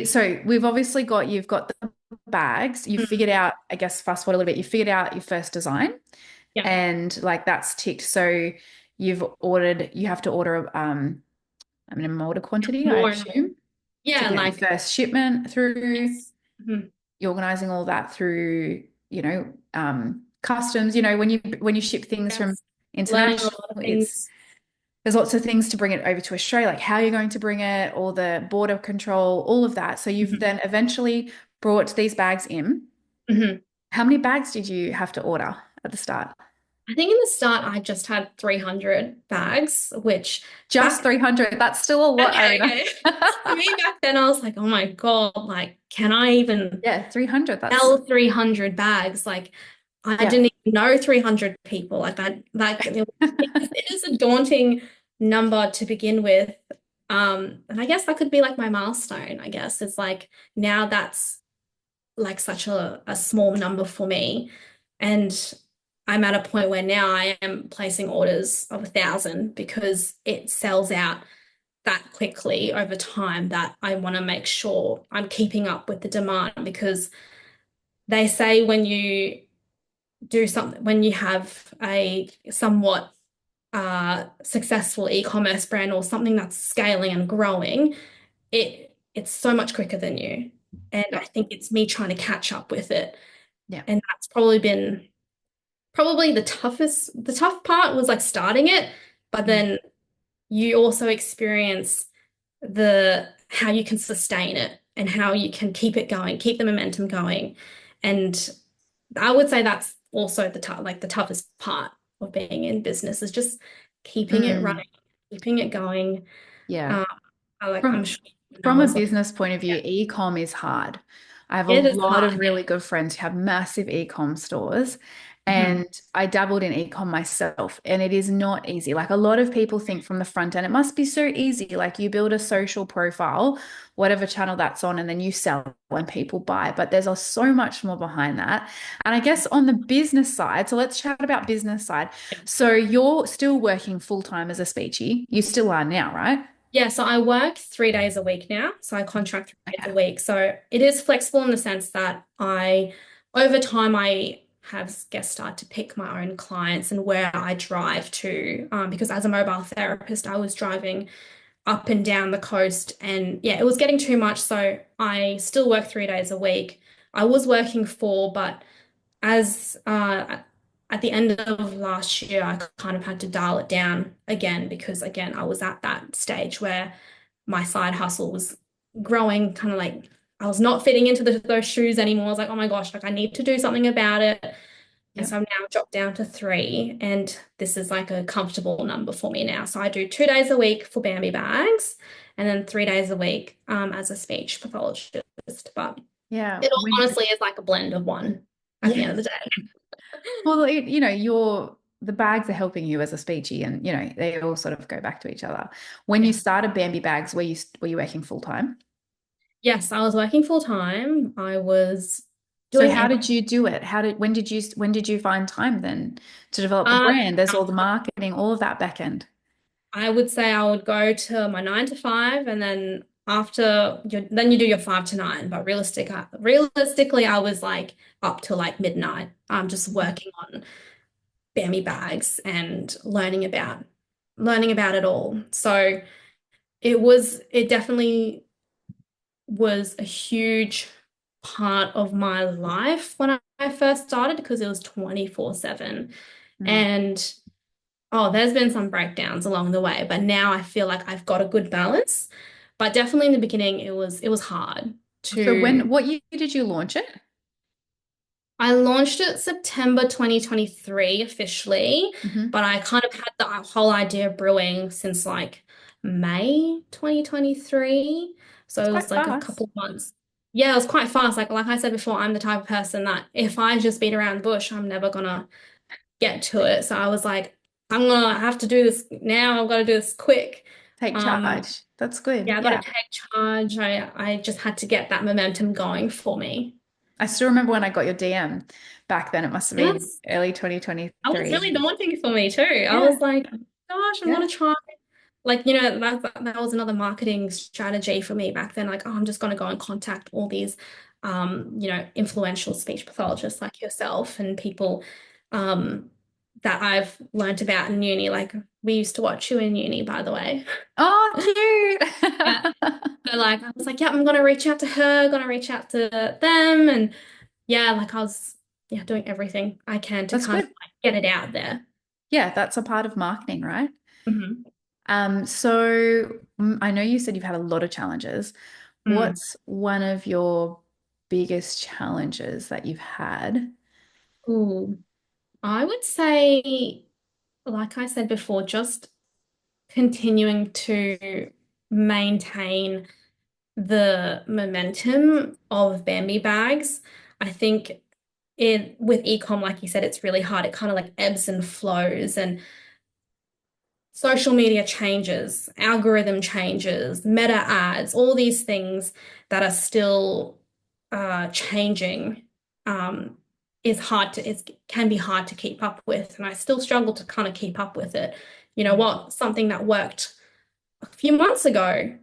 [SPEAKER 1] so we've obviously you've got the bags, you
[SPEAKER 4] Mm.
[SPEAKER 1] figured out, I guess, fast forward a little bit, you figured out your first design
[SPEAKER 4] Yeah.
[SPEAKER 1] and like that's ticked. So you have to order, a minimum order quantity, I
[SPEAKER 4] More and more.
[SPEAKER 1] assume, to
[SPEAKER 4] Yeah,
[SPEAKER 1] get your
[SPEAKER 4] like
[SPEAKER 1] first shipment through.
[SPEAKER 4] yes. Mhm.
[SPEAKER 1] You're organizing all that through, customs. When you ship things from
[SPEAKER 4] Yes. Learning a
[SPEAKER 1] international,
[SPEAKER 4] lot of
[SPEAKER 1] it's
[SPEAKER 4] things.
[SPEAKER 1] there's lots of things to bring it over to Australia, like how you're going to bring it, all the border control, all of that. So you've
[SPEAKER 4] Mhm.
[SPEAKER 1] then eventually brought these bags in.
[SPEAKER 4] Mhm.
[SPEAKER 1] How many bags did you have to order at the start?
[SPEAKER 4] I think in the start I just had 300 bags, which
[SPEAKER 1] Just
[SPEAKER 4] back
[SPEAKER 1] 300. That's still a lot,
[SPEAKER 4] okay,
[SPEAKER 1] Irina.
[SPEAKER 4] okay. For me back then I was like, oh my God, like can I even
[SPEAKER 1] Yeah, 300. That's,
[SPEAKER 4] sell 300 bags? Like I
[SPEAKER 1] yeah.
[SPEAKER 4] didn't even know 300 people. It is a daunting number to begin with. And I guess that could be like my milestone, I guess. It's like now that's like such a small number for me. And I'm at a point where now I am placing orders of 1,000 because it sells out that quickly over time that I want to make sure I'm keeping up with the demand because they say when you do something, when you have a somewhat successful e-commerce brand or something that's scaling and growing, it's so much quicker than you. And I
[SPEAKER 1] Yeah.
[SPEAKER 4] think it's me trying to catch up with it.
[SPEAKER 1] Yeah.
[SPEAKER 4] And that's probably been probably the tough part was like starting it, but
[SPEAKER 1] Mm.
[SPEAKER 4] then you also experience the how you can sustain it and how you can keep it going, keep the momentum going. And I would say that's also the toughest part of being in business is just keeping it
[SPEAKER 1] Mm.
[SPEAKER 4] running, keeping it going.
[SPEAKER 1] Yeah.
[SPEAKER 4] Um, I'm
[SPEAKER 1] From
[SPEAKER 4] sure you
[SPEAKER 1] from
[SPEAKER 4] know
[SPEAKER 1] a
[SPEAKER 4] as well.
[SPEAKER 1] business point of
[SPEAKER 4] Yeah,
[SPEAKER 1] view, e-com is hard. I have a
[SPEAKER 4] it is
[SPEAKER 1] lot of
[SPEAKER 4] hard.
[SPEAKER 1] really good friends who have massive e-com stores,
[SPEAKER 4] Mhm.
[SPEAKER 1] and I dabbled in e-com myself, and it is not easy. Like a lot of people think from the front end, it must be so easy. Like you build a social profile, whatever channel that's on, and then you sell when people buy. But there's so much more behind that. And I guess on the business side, so let's chat about business side. So you're still working full time as a speechy. You still are now, right?
[SPEAKER 4] Yeah, so I work 3 days a week now. So I contract 3 days a
[SPEAKER 1] Okay.
[SPEAKER 4] week. So it is flexible in the sense that over time, I have guest started to pick my own clients and where I drive to. Because as a mobile therapist, I was driving up and down the coast, and yeah, it was getting too much. So I still work 3 days a week. I was working four, but as at the end of last year, I kind of had to dial it down again because again, I was at that stage where my side hustle was growing, kind of like I was not fitting into those shoes anymore. I was like, oh my gosh, like I need to do something about it. And
[SPEAKER 1] Yep.
[SPEAKER 4] so I'm now dropped down to three, and this is like a comfortable number for me now. So I do 2 days a week for Bambi Bags, and then 3 days a week as a speech pathologist. But
[SPEAKER 1] Yeah.
[SPEAKER 4] it all honestly is like a blend of one at the
[SPEAKER 1] Yeah.
[SPEAKER 4] end of the day.
[SPEAKER 1] Well, the bags are helping you as a speechy, and they all sort of go back to each other. When you
[SPEAKER 4] Yeah.
[SPEAKER 1] started Bambi Bags, were you working full time?
[SPEAKER 4] Yes, I was working full time. I was
[SPEAKER 1] So
[SPEAKER 4] doing
[SPEAKER 1] how
[SPEAKER 4] everything.
[SPEAKER 1] did you do it? When did you find time then to develop the brand? There's all the marketing, all of that back end.
[SPEAKER 4] I would say I would go to my 9 to 5, and then then you do your 5 to 9. But realistically, I was like up till like midnight. I'm just working on Bambi Bags and learning about it all. So it definitely was a huge part of my life when I first started because it was 24/7.
[SPEAKER 1] Mm.
[SPEAKER 4] And oh, there's been some breakdowns along the way, but now I feel like I've got a good balance. But definitely in the beginning, it was hard
[SPEAKER 1] So
[SPEAKER 4] to.
[SPEAKER 1] what year did you launch it?
[SPEAKER 4] I launched it September 2023 officially,
[SPEAKER 1] Hmm.
[SPEAKER 4] but I kind of had the whole idea brewing since like May 2023. So
[SPEAKER 1] It's
[SPEAKER 4] it
[SPEAKER 1] quite
[SPEAKER 4] was like a
[SPEAKER 1] fast.
[SPEAKER 4] couple months. Yeah, it was quite fast. Like I said before, I'm the type of person that if I just beat around the bush, I'm never gonna get to it. So I was like, I'm gonna have to do this now. I've got to do this quick.
[SPEAKER 1] Take
[SPEAKER 4] Um,
[SPEAKER 1] charge. That's good.
[SPEAKER 4] yeah, I got to
[SPEAKER 1] Yeah.
[SPEAKER 4] take charge. I just had to get that momentum going for me.
[SPEAKER 1] I still remember when I got your DM back then. It must have been
[SPEAKER 4] Yes.
[SPEAKER 1] early
[SPEAKER 4] That was
[SPEAKER 1] 2023.
[SPEAKER 4] really daunting for me too. I
[SPEAKER 1] Yeah.
[SPEAKER 4] was like, gosh, I'm
[SPEAKER 1] Yeah.
[SPEAKER 4] gonna try. Like, that was another marketing strategy for me back then. Like, oh, I'm just gonna go and contact all these influential speech pathologists like yourself and people um that I've learned about in uni. Like, we used to watch you in uni, by the way.
[SPEAKER 1] Oh,
[SPEAKER 4] Yeah.
[SPEAKER 1] cute.
[SPEAKER 4] So like I was like, yeah, I'm gonna reach out to her, gonna reach out to them. And yeah, like I was doing everything I can to
[SPEAKER 1] That's
[SPEAKER 4] kind of
[SPEAKER 1] good.
[SPEAKER 4] like get it out there.
[SPEAKER 1] Yeah, that's a part of marketing, right?
[SPEAKER 4] Mhm.
[SPEAKER 1] I know you said you've had a lot of challenges.
[SPEAKER 4] Mm.
[SPEAKER 1] What's one of your biggest challenges that you've had?
[SPEAKER 4] Ooh, I would say, like I said before, just continuing to maintain the momentum of Bambi Bags. I think with ecom, like you said, it's really hard. It kind of like ebbs and flows, and social media changes, algorithm changes, meta ads, all these things that are still changing um, can be hard to keep up with. And I still struggle to kind of keep up with it. You know what? Something that worked a few months ago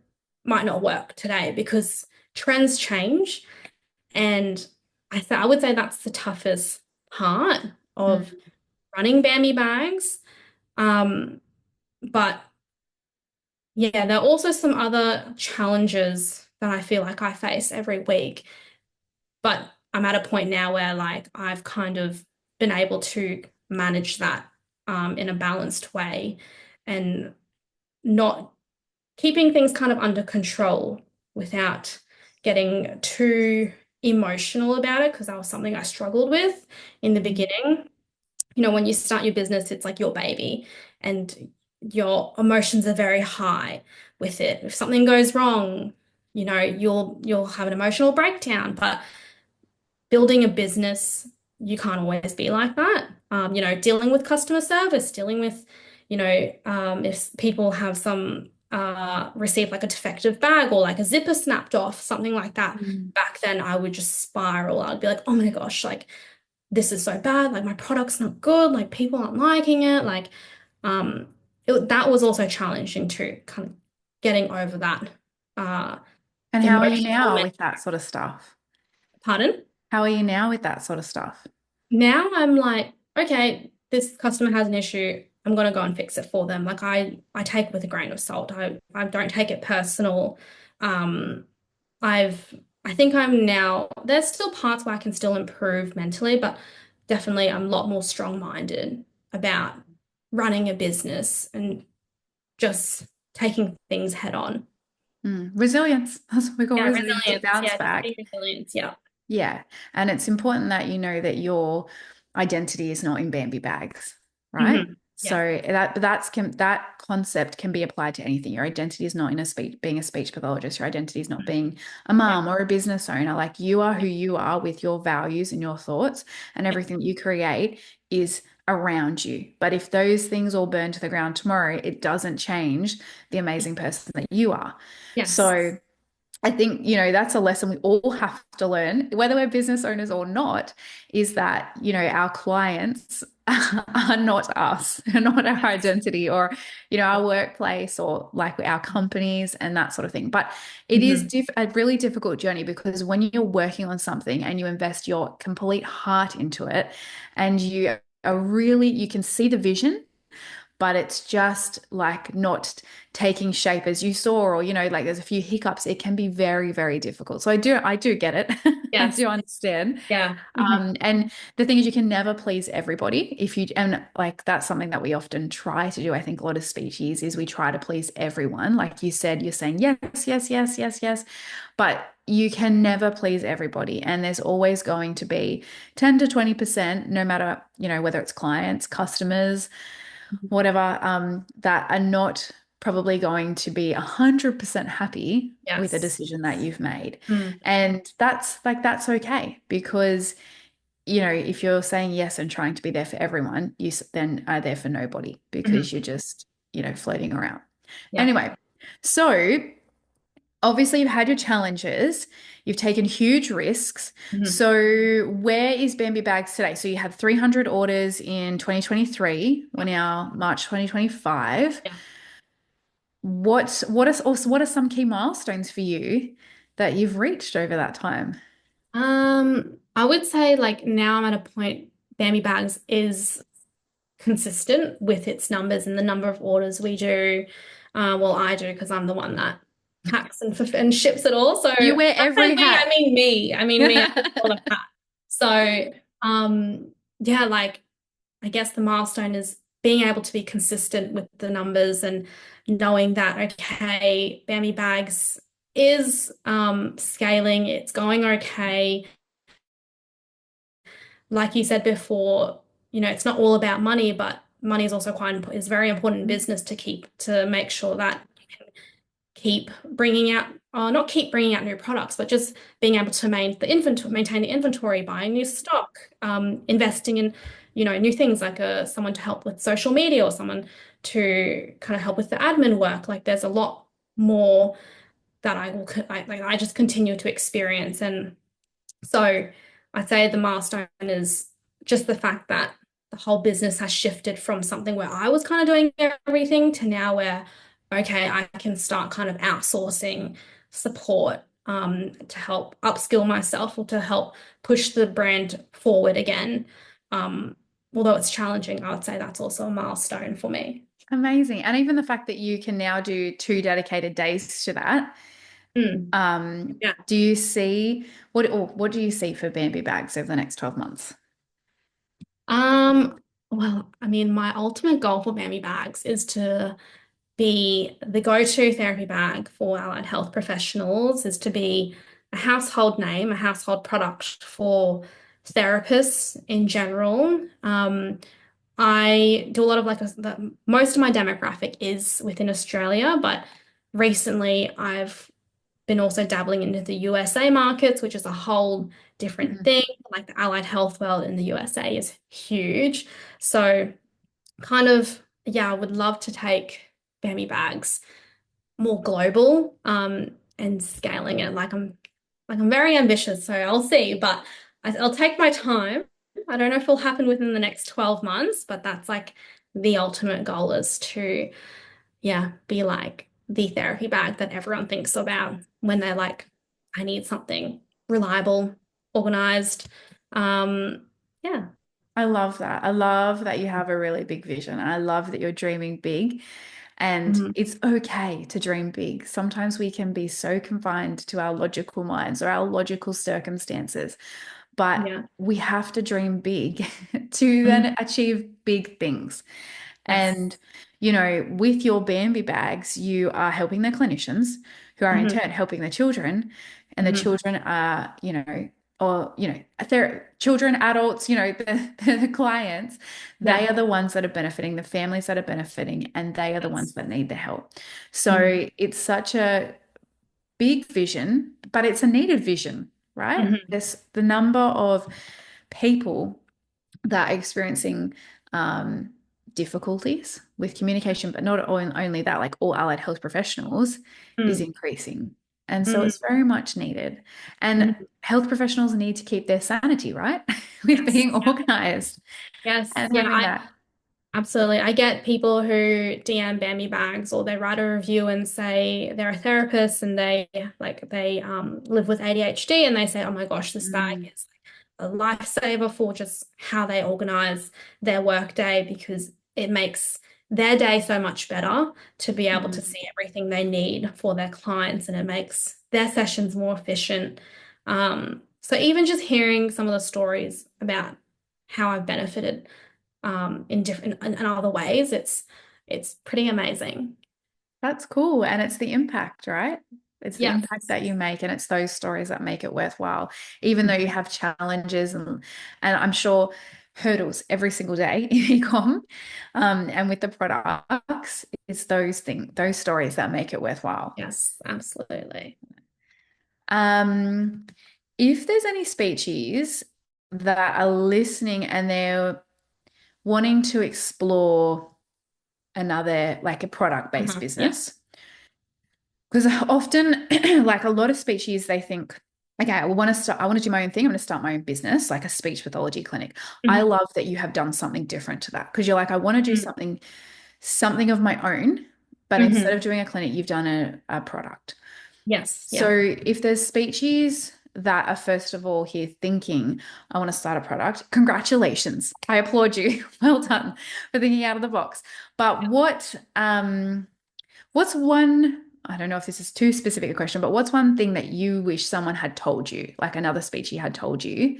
[SPEAKER 4] might not work today because trends change. And I would say that's the toughest part of
[SPEAKER 1] Mm.
[SPEAKER 4] running Bambi Bags. Um, but yeah, there are also some other challenges that I feel like I face every week, but I'm at a point now where like I've kind of been able to manage that in a balanced way and not keeping things kind of under control without getting too emotional about it because that was something I struggled with in the beginning. When you start your business, it's like your baby and your emotions are very high with it. If something goes wrong, you'll have an emotional breakdown. But building a business, you can't always be like that. Dealing with customer service, dealing with, if people have receive like a defective bag or like a zipper snapped off, something like that.
[SPEAKER 1] Mm.
[SPEAKER 4] Back then, I would just spiral. I'd be like, oh my gosh, like this is so bad, like my product's not good, like people aren't liking it. Like um that was also challenging too, kind of getting over that uh
[SPEAKER 1] And how are you
[SPEAKER 4] emotional
[SPEAKER 1] now with that sort of stuff?
[SPEAKER 4] pardon.
[SPEAKER 1] How are you now with that sort of stuff?
[SPEAKER 4] Now I'm like, okay, this customer has an issue. I'm gonna go and fix it for them. Like I take it with a grain of salt. I don't take it personal. Um I've I think I'm now there's still parts where I can still improve mentally, but definitely I'm a lot more strong-minded about running a business and just taking things head on.
[SPEAKER 1] Mm. Resilience. That's what we call
[SPEAKER 4] Yeah,
[SPEAKER 1] resilience, a
[SPEAKER 4] resilience.
[SPEAKER 1] bounce
[SPEAKER 4] Yeah, just
[SPEAKER 1] back.
[SPEAKER 4] being resilient. Yeah.
[SPEAKER 1] Yeah. And it's important that you know that your identity is not in Bambi bags, right?
[SPEAKER 4] Hmm. Yeah.
[SPEAKER 1] So that concept can be applied to anything. Your identity is not in a speech being a speech pathologist. Your identity is not being a
[SPEAKER 4] Yeah.
[SPEAKER 1] mom or a business owner. Like you are
[SPEAKER 4] Yeah.
[SPEAKER 1] who you are with your values and your thoughts, and
[SPEAKER 4] Yeah.
[SPEAKER 1] everything that you create is around you. But if those things all burn to the ground tomorrow, it doesn't change the amazing person that you are.
[SPEAKER 4] Yes.
[SPEAKER 1] So I think, you know, that's a lesson we all have to learn, whether we're business owners or not, is that, you know, our clients are not us, not our identity or, you know, our workplace or like our companies and that sort of thing. But it is
[SPEAKER 4] Mhm.
[SPEAKER 1] a really difficult journey because when you're working on something and you invest your complete heart into it and you are really, you can see the vision, but it's just like not taking shape as you saw, or you know, like there's a few hiccups. It can be very, very difficult. So I do get it. I
[SPEAKER 4] Yes.
[SPEAKER 1] do understand.
[SPEAKER 4] Yeah. Mhm.
[SPEAKER 1] And the thing is, you can never please everybody. If you, and like that's something that we often try to do. I think a lot of speeches is we try to please everyone. Like you said, you're saying yes, yes, yes, yes, yes, but you can never please everybody. And there's always going to be 10 to 20%, no matter, you know, whether it's clients, customers, whatever, that are not probably going to be 100% happy with a
[SPEAKER 4] Yes.
[SPEAKER 1] decision that you've made.
[SPEAKER 4] Mm.
[SPEAKER 1] And that's okay because, you know, if you're saying yes and trying to be there for everyone, you then are there for nobody because
[SPEAKER 4] Mhm.
[SPEAKER 1] you're just, you know, floating around.
[SPEAKER 4] Yeah.
[SPEAKER 1] Anyway, so obviously you've had your challenges, you've taken huge risks.
[SPEAKER 4] Mhm.
[SPEAKER 1] So where is Bambi Bags today? So you had 300 orders in 2023. We're
[SPEAKER 4] Yeah.
[SPEAKER 1] now March 2025.
[SPEAKER 4] Yeah.
[SPEAKER 1] What are some key milestones for you that you've reached over that time?
[SPEAKER 4] I would say like now I'm at a point, Bambi Bags is consistent with its numbers and the number of orders we do. Well, I do because I'm the one that packs and ships it all. So
[SPEAKER 1] You wear
[SPEAKER 4] I say
[SPEAKER 1] every
[SPEAKER 4] we, I
[SPEAKER 1] hat.
[SPEAKER 4] mean me. I mean me. I wear all the hats. So yeah, like I guess the milestone is being able to be consistent with the numbers and knowing that okay, Bambi Bags is scaling, it's going okay. Like you said before, you know, it's not all about money, but money is also is very important in business to make sure that you can keep bringing out, or not keep bringing out new products, but just being able to maintain the inventory, buying new stock, investing in, you know, new things like someone to help with social media or someone to kind of help with the admin work. Like there's a lot more that I just continue to experience and so I'd say the milestone is just the fact that the whole business has shifted from something where I was kind of doing everything to now where, okay, I can start kind of outsourcing support to help upskill myself or to help push the brand forward again. Um, Although it's challenging, I would say that's also a milestone for me.
[SPEAKER 1] Amazing. And even the fact that you can now do 2 dedicated days to that.
[SPEAKER 4] Mm, yeah.
[SPEAKER 1] Do you see what do you see for Bambi Bags over the next 12 months?
[SPEAKER 4] Um, well, I mean, my ultimate goal for Bambi Bags is to be the go-to therapy bag for allied health professionals, is to be a household name, a household product for therapists in general. I do a lot of most of my demographic is within Australia, but recently I've been also dabbling into the USA markets, which is a whole different
[SPEAKER 1] Mhm.
[SPEAKER 4] thing. Like the allied health world in the USA is huge. So kind of, yeah, I would love to take Bambi Bags more global and scaling it. Like I'm very ambitious, so I'll see, but I'll take my time. I don't know if it'll happen within the next 12 months, but that's like the ultimate goal is to, yeah, be like the therapy bag that everyone thinks about when they're like, I need something reliable, organized. Yeah.
[SPEAKER 1] I love that. I love that you have a really big vision. I love that you're dreaming big. And
[SPEAKER 4] Mhm.
[SPEAKER 1] it's okay to dream big. Sometimes we can be so confined to our logical minds or our logical circumstances, but
[SPEAKER 4] Yeah.
[SPEAKER 1] we have to dream big to
[SPEAKER 4] Mhm.
[SPEAKER 1] then achieve big things.
[SPEAKER 4] Yes.
[SPEAKER 1] And, you know, with your Bambi Bags, you are helping the clinicians who are in
[SPEAKER 4] Hmm.
[SPEAKER 1] turn helping the children, and the
[SPEAKER 4] Hmm.
[SPEAKER 1] children are, you know, or, you know, they're children, adults, you know, the clients, they
[SPEAKER 4] Yeah.
[SPEAKER 1] are the ones that are benefiting, the families that are benefiting, and they are the
[SPEAKER 4] Yes.
[SPEAKER 1] ones that need the help.
[SPEAKER 4] Hmm.
[SPEAKER 1] So it's such a big vision, but it's a needed vision, right?
[SPEAKER 4] Hmm.
[SPEAKER 1] There's the number of people that are experiencing um, difficulties with communication, but not only that, like all allied health professionals is
[SPEAKER 4] Mm.
[SPEAKER 1] increasing. And so
[SPEAKER 4] Mm,
[SPEAKER 1] it's very much needed. And
[SPEAKER 4] mhm.
[SPEAKER 1] health professionals need to keep their sanity, right? With
[SPEAKER 4] Yes.
[SPEAKER 1] being organized
[SPEAKER 4] Yes.
[SPEAKER 1] and
[SPEAKER 4] Yeah,
[SPEAKER 1] having
[SPEAKER 4] I
[SPEAKER 1] that.
[SPEAKER 4] absolutely. I get people who DM Bambi Bags or they write a review and say they're a therapist and they live with ADHD and they say, "Oh my gosh, this bag
[SPEAKER 1] Mm,
[SPEAKER 4] is a lifesaver for just how they organize their work day because it makes their day so much better to be able to
[SPEAKER 1] mm.
[SPEAKER 4] see everything they need for their clients and it makes their sessions more efficient." So even just hearing some of the stories about how I've benefited in different in other ways, it's pretty amazing.
[SPEAKER 1] That's cool. And it's the impact, right? It's the
[SPEAKER 4] Yes.
[SPEAKER 1] impact that you make, and it's those stories that make it worthwhile, even though you have challenges and I'm sure hurdles every single day in ecom. And with the products, it's those things, those stories that make it worthwhile.
[SPEAKER 4] Yes, absolutely.
[SPEAKER 1] Um, if there's any speeches that are listening and they're wanting to explore another, like a product-based
[SPEAKER 4] Yeah.
[SPEAKER 1] business. Because often, like a lot of speeches, they think, okay, I want to do my own thing. I'm going to start my own business, like a speech pathology clinic. I
[SPEAKER 4] Mhm.
[SPEAKER 1] love that you have done something different to that because you're like, I want to do
[SPEAKER 4] Mhm.
[SPEAKER 1] something of my own, but instead
[SPEAKER 4] Mhm.
[SPEAKER 1] of doing a clinic, you've done a product.
[SPEAKER 4] Yes.
[SPEAKER 1] So
[SPEAKER 4] Yeah.
[SPEAKER 1] if there's speeches that are first of all here thinking, I want to start a product, congratulations. I applaud you. Well done for thinking out of the box. But what's one, I don't know if this is too specific a question, but what's one thing that you wish someone had told you, like another speech you had told you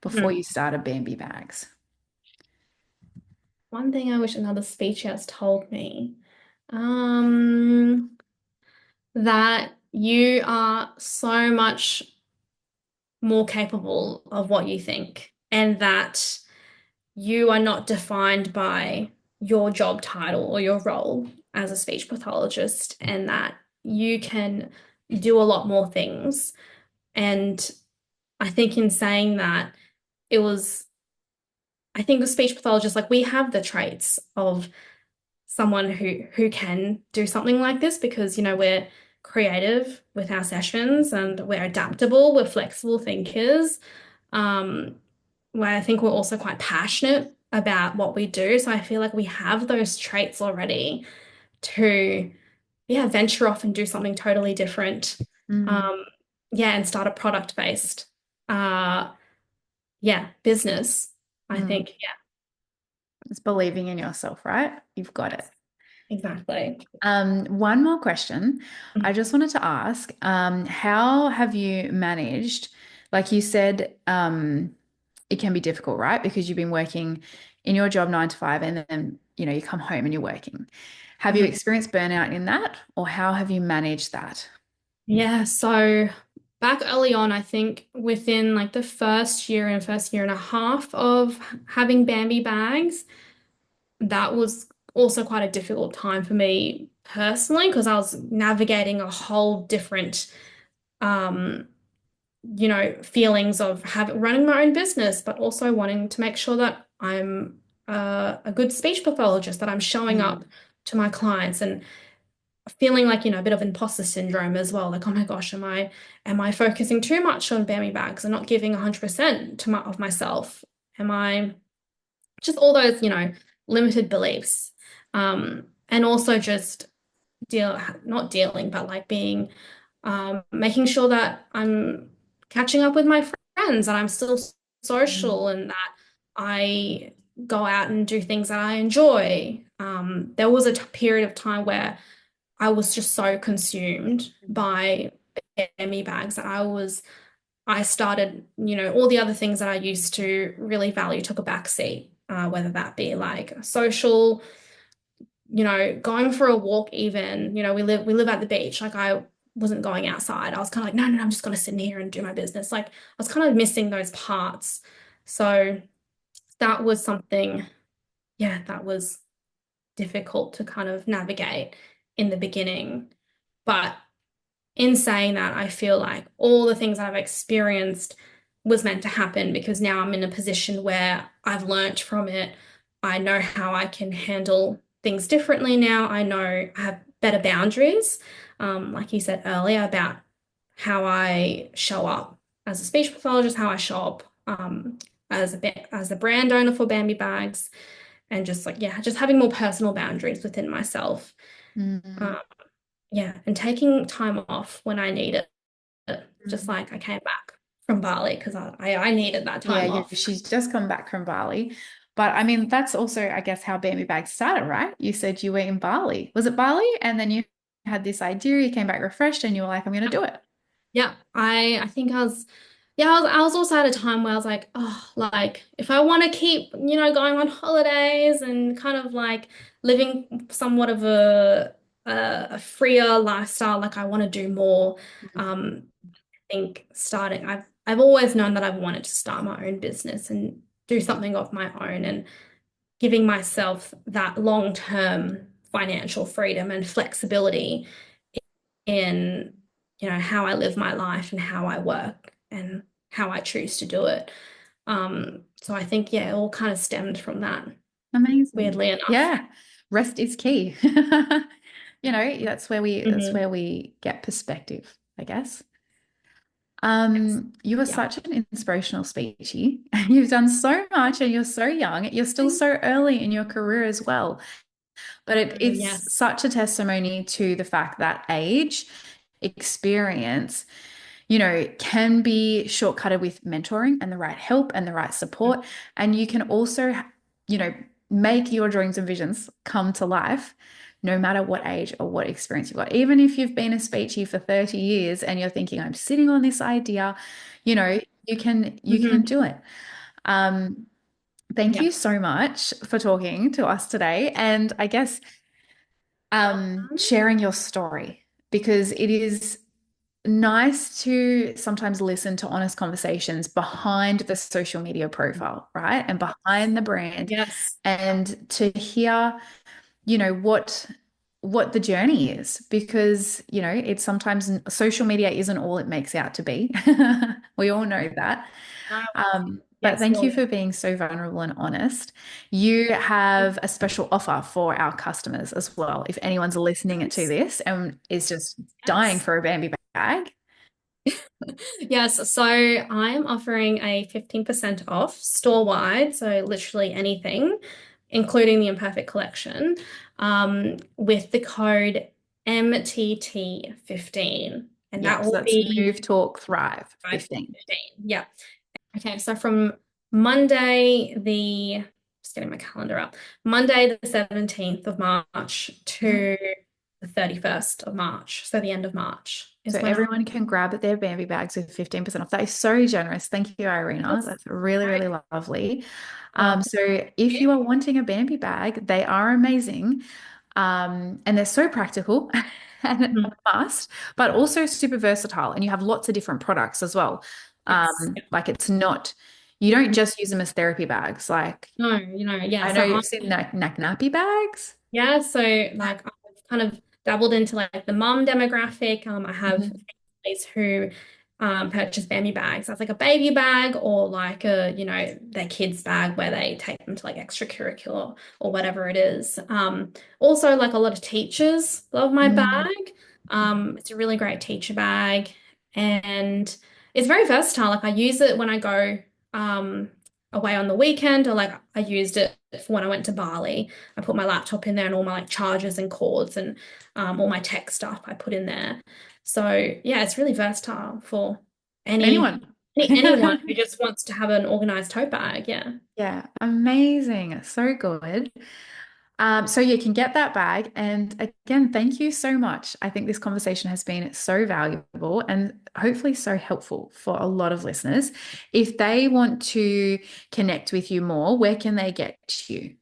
[SPEAKER 1] before
[SPEAKER 4] Mhm.
[SPEAKER 1] you started Bambi Bags?
[SPEAKER 4] One thing I wish another speech has told me, um, that you are so much more capable of what you think, and that you are not defined by your job title or your role as a speech pathologist, and that you can do a lot more things. And I think in saying that, it was, I think the speech pathologist, like we have the traits of someone who can do something like this because, we're creative with our sessions and we're adaptable, we're flexible thinkers. Um, where I think we're also quite passionate about what we do. So I feel like we have those traits already to, yeah, venture off and do something totally different.
[SPEAKER 1] Mm,
[SPEAKER 4] Um, yeah, and start a product-based, uh, yeah, business. I
[SPEAKER 1] mm.
[SPEAKER 4] think, yeah,
[SPEAKER 1] It's believing in yourself, right? You've got it.
[SPEAKER 4] yes, exactly.
[SPEAKER 1] One more question. I just wanted to ask, how have you managed, like you said, it can be difficult, right? Because you've been working in your job 9 to 5 and then, you come home and you're working. Have you
[SPEAKER 4] Mhm.
[SPEAKER 1] experienced burnout in that, or how have you managed that?
[SPEAKER 4] Yeah, so back early on, I think within like the first year and a half of having Bambi bags, that was also quite a difficult time for me personally because I was navigating a whole different um feelings of having running my own business, but also wanting to make sure that I'm a good speech pathologist, that I'm showing up
[SPEAKER 1] Mm,
[SPEAKER 4] to my clients and feeling like, a bit of imposter syndrome as well. Like, oh my gosh, am I focusing too much on Bambi bags and not giving 100% of myself? Am I just all those, limited beliefs? And also just not dealing, but like being, making sure that I'm catching up with my friends and I'm still
[SPEAKER 1] mm,
[SPEAKER 4] social and that I go out and do things that I enjoy. There was a period of time where I was just so consumed by Emmy bags that I started, all the other things that I used to really value took a back seat, whether that be like social, going for a walk even, we live at the beach. Like I wasn't going outside. I was kind of like, no, no, no, I'm just gonna sit in here and do my business. Like I was kind of missing those parts. So that was something, yeah, that was difficult to kind of navigate in the beginning. But in saying that, I feel like all the things that I've experienced was meant to happen because now I'm in a position where I've learnt from it. I know how I can handle things differently now. I know I have better boundaries, like you said earlier, about how I show up as a speech pathologist, how I show up as a brand owner for Bambi Bags, and just like, yeah, just having more personal boundaries within myself.
[SPEAKER 1] Mm.
[SPEAKER 4] Um, yeah, and taking time off when I need it. Just
[SPEAKER 1] Mm.
[SPEAKER 4] like I came back from Bali because I needed that
[SPEAKER 1] Yeah,
[SPEAKER 4] time off.
[SPEAKER 1] she's just come back from Bali. But I mean, that's also, I guess, how Bambi Bags started, right? You said you were in Bali. Was it Bali? And then you had this idea, you came back refreshed, and you were like, I'm going to do it.
[SPEAKER 4] Yeah, I think I was also at a time where I was like, oh, like if I want to keep, going on holidays and kind of like living somewhat of a freer lifestyle, like I want to do more. I think starting, I've always known that I've wanted to start my own business and do something of my own, and giving myself that long-term financial freedom and flexibility in, how I live my life and how I work and how I choose to do it. So I think, yeah, it all kind of stemmed from that,
[SPEAKER 1] Amazing.
[SPEAKER 4] weirdly enough.
[SPEAKER 1] Yeah. Rest is key. That's
[SPEAKER 4] Hmm.
[SPEAKER 1] where we get perspective, I guess.
[SPEAKER 4] Yes.
[SPEAKER 1] You are
[SPEAKER 4] Yeah.
[SPEAKER 1] such an inspirational speechy. You've done so much and you're so young. You're still
[SPEAKER 4] Thank
[SPEAKER 1] so early in your career as well. But
[SPEAKER 4] you.
[SPEAKER 1] it's
[SPEAKER 4] Yes.
[SPEAKER 1] such a testimony to the fact that age, experience, can be shortcutted with mentoring and the right help and the right support. And you can also, you know, make your dreams and visions come to life no matter what age or what experience you've got. Even if you've been a speechy for 30 years and you're thinking, I'm sitting on this idea, you know, you can
[SPEAKER 4] Hmm.
[SPEAKER 1] do it. Um, thank
[SPEAKER 4] Yeah.
[SPEAKER 1] you so much for talking to us today. And I guess sharing your story because it is nice to sometimes listen to honest conversations behind the social media profile, right? And behind the brand
[SPEAKER 4] Yes.
[SPEAKER 1] and to hear, what the journey is because, it's sometimes social media isn't all it makes out to be. We all know that.
[SPEAKER 4] No.
[SPEAKER 1] But
[SPEAKER 4] Yes.
[SPEAKER 1] thank
[SPEAKER 4] Well,
[SPEAKER 1] you for being so vulnerable and honest. You have a special offer for our customers as well. If anyone's listening to
[SPEAKER 4] yes.
[SPEAKER 1] this and is just dying
[SPEAKER 4] Yes.
[SPEAKER 1] for a Bambi bag,
[SPEAKER 4] Yes, so I'm offering a 15% off store-wide, so literally anything, including the Imperfect Collection, with the code MTT15. And
[SPEAKER 1] yeah,
[SPEAKER 4] that
[SPEAKER 1] so
[SPEAKER 4] will
[SPEAKER 1] that's
[SPEAKER 4] be
[SPEAKER 1] Move, Talk, Thrive
[SPEAKER 4] by
[SPEAKER 1] 15.
[SPEAKER 4] 15. Yeah. Okay, so from Monday, just getting my calendar up, Monday the 17th of March
[SPEAKER 1] Mhm.
[SPEAKER 4] to the 31st of March, so the end of March
[SPEAKER 1] So
[SPEAKER 4] is when I.
[SPEAKER 1] everyone can grab their Bambi bags with 15% off. That is so generous. Thank you, Irina.
[SPEAKER 4] Yes.
[SPEAKER 1] That's really, really lovely.
[SPEAKER 4] Oh, thank
[SPEAKER 1] So if
[SPEAKER 4] you.
[SPEAKER 1] you are wanting a Bambi bag, they are amazing. And they're so practical and a
[SPEAKER 4] Mhm.
[SPEAKER 1] must, but also super versatile. And you have lots of different products as well.
[SPEAKER 4] Yes.
[SPEAKER 1] Like it's not, you don't just use them as therapy bags. Like
[SPEAKER 4] No, yeah.
[SPEAKER 1] I
[SPEAKER 4] So
[SPEAKER 1] know you've seen nappy bags.
[SPEAKER 4] yeah, so like I've kind of dabbled into like the mum demographic. I have
[SPEAKER 1] Mhm.
[SPEAKER 4] families who purchase Bambi bags as like a baby bag or like their kids bag where they take them to like extracurricular or whatever it is. Also like a lot of teachers love my
[SPEAKER 1] Mm.
[SPEAKER 4] bag. It's a really great teacher bag and it's very versatile. Like I use it when I go um away on the weekend or like I used it for when I went to Bali. I put my laptop in there and all my like chargers and cords and all my tech stuff I put in there. So yeah, it's really versatile for any,
[SPEAKER 1] Anyone.
[SPEAKER 4] anyone who just wants to have an organized tote bag. Yeah.
[SPEAKER 1] Yeah, amazing. So good. So you can get that bag. And again, thank you so much. I think this conversation has been so valuable and hopefully so helpful for a lot of listeners. If they want to connect with you more, where can they get you?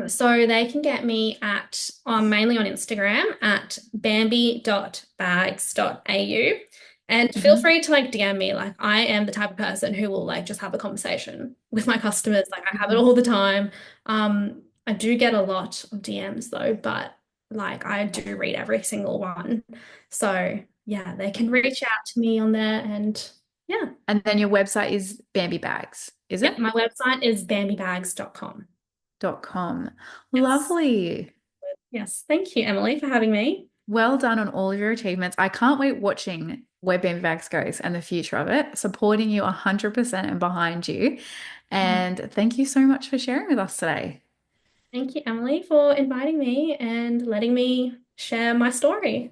[SPEAKER 4] So they can get me at mainly on Instagram at bambi.bags.au. And feel
[SPEAKER 1] Mhm.
[SPEAKER 4] free to like DM me. Like I am the type of person who will like just have a conversation with my customers. Like I have it
[SPEAKER 1] Mhm.
[SPEAKER 4] all the time. I do get a lot of DMs though, but like I do read every single one. So yeah, they can reach out to me on there and yeah.
[SPEAKER 1] And then your website is Bambi Bags, is
[SPEAKER 4] Yeah,
[SPEAKER 1] it?
[SPEAKER 4] my website is bambibags.com.
[SPEAKER 1] .com.
[SPEAKER 4] Yes.
[SPEAKER 1] Lovely.
[SPEAKER 4] Yes. Thank you, Emily, for having me.
[SPEAKER 1] Well done on all of your achievements. I can't wait watching where Bambi Bags goes and the future of it, supporting you 100% and behind you. And thank you so much for sharing with us today.
[SPEAKER 4] Thank you, Emily, for inviting me and letting me share my story.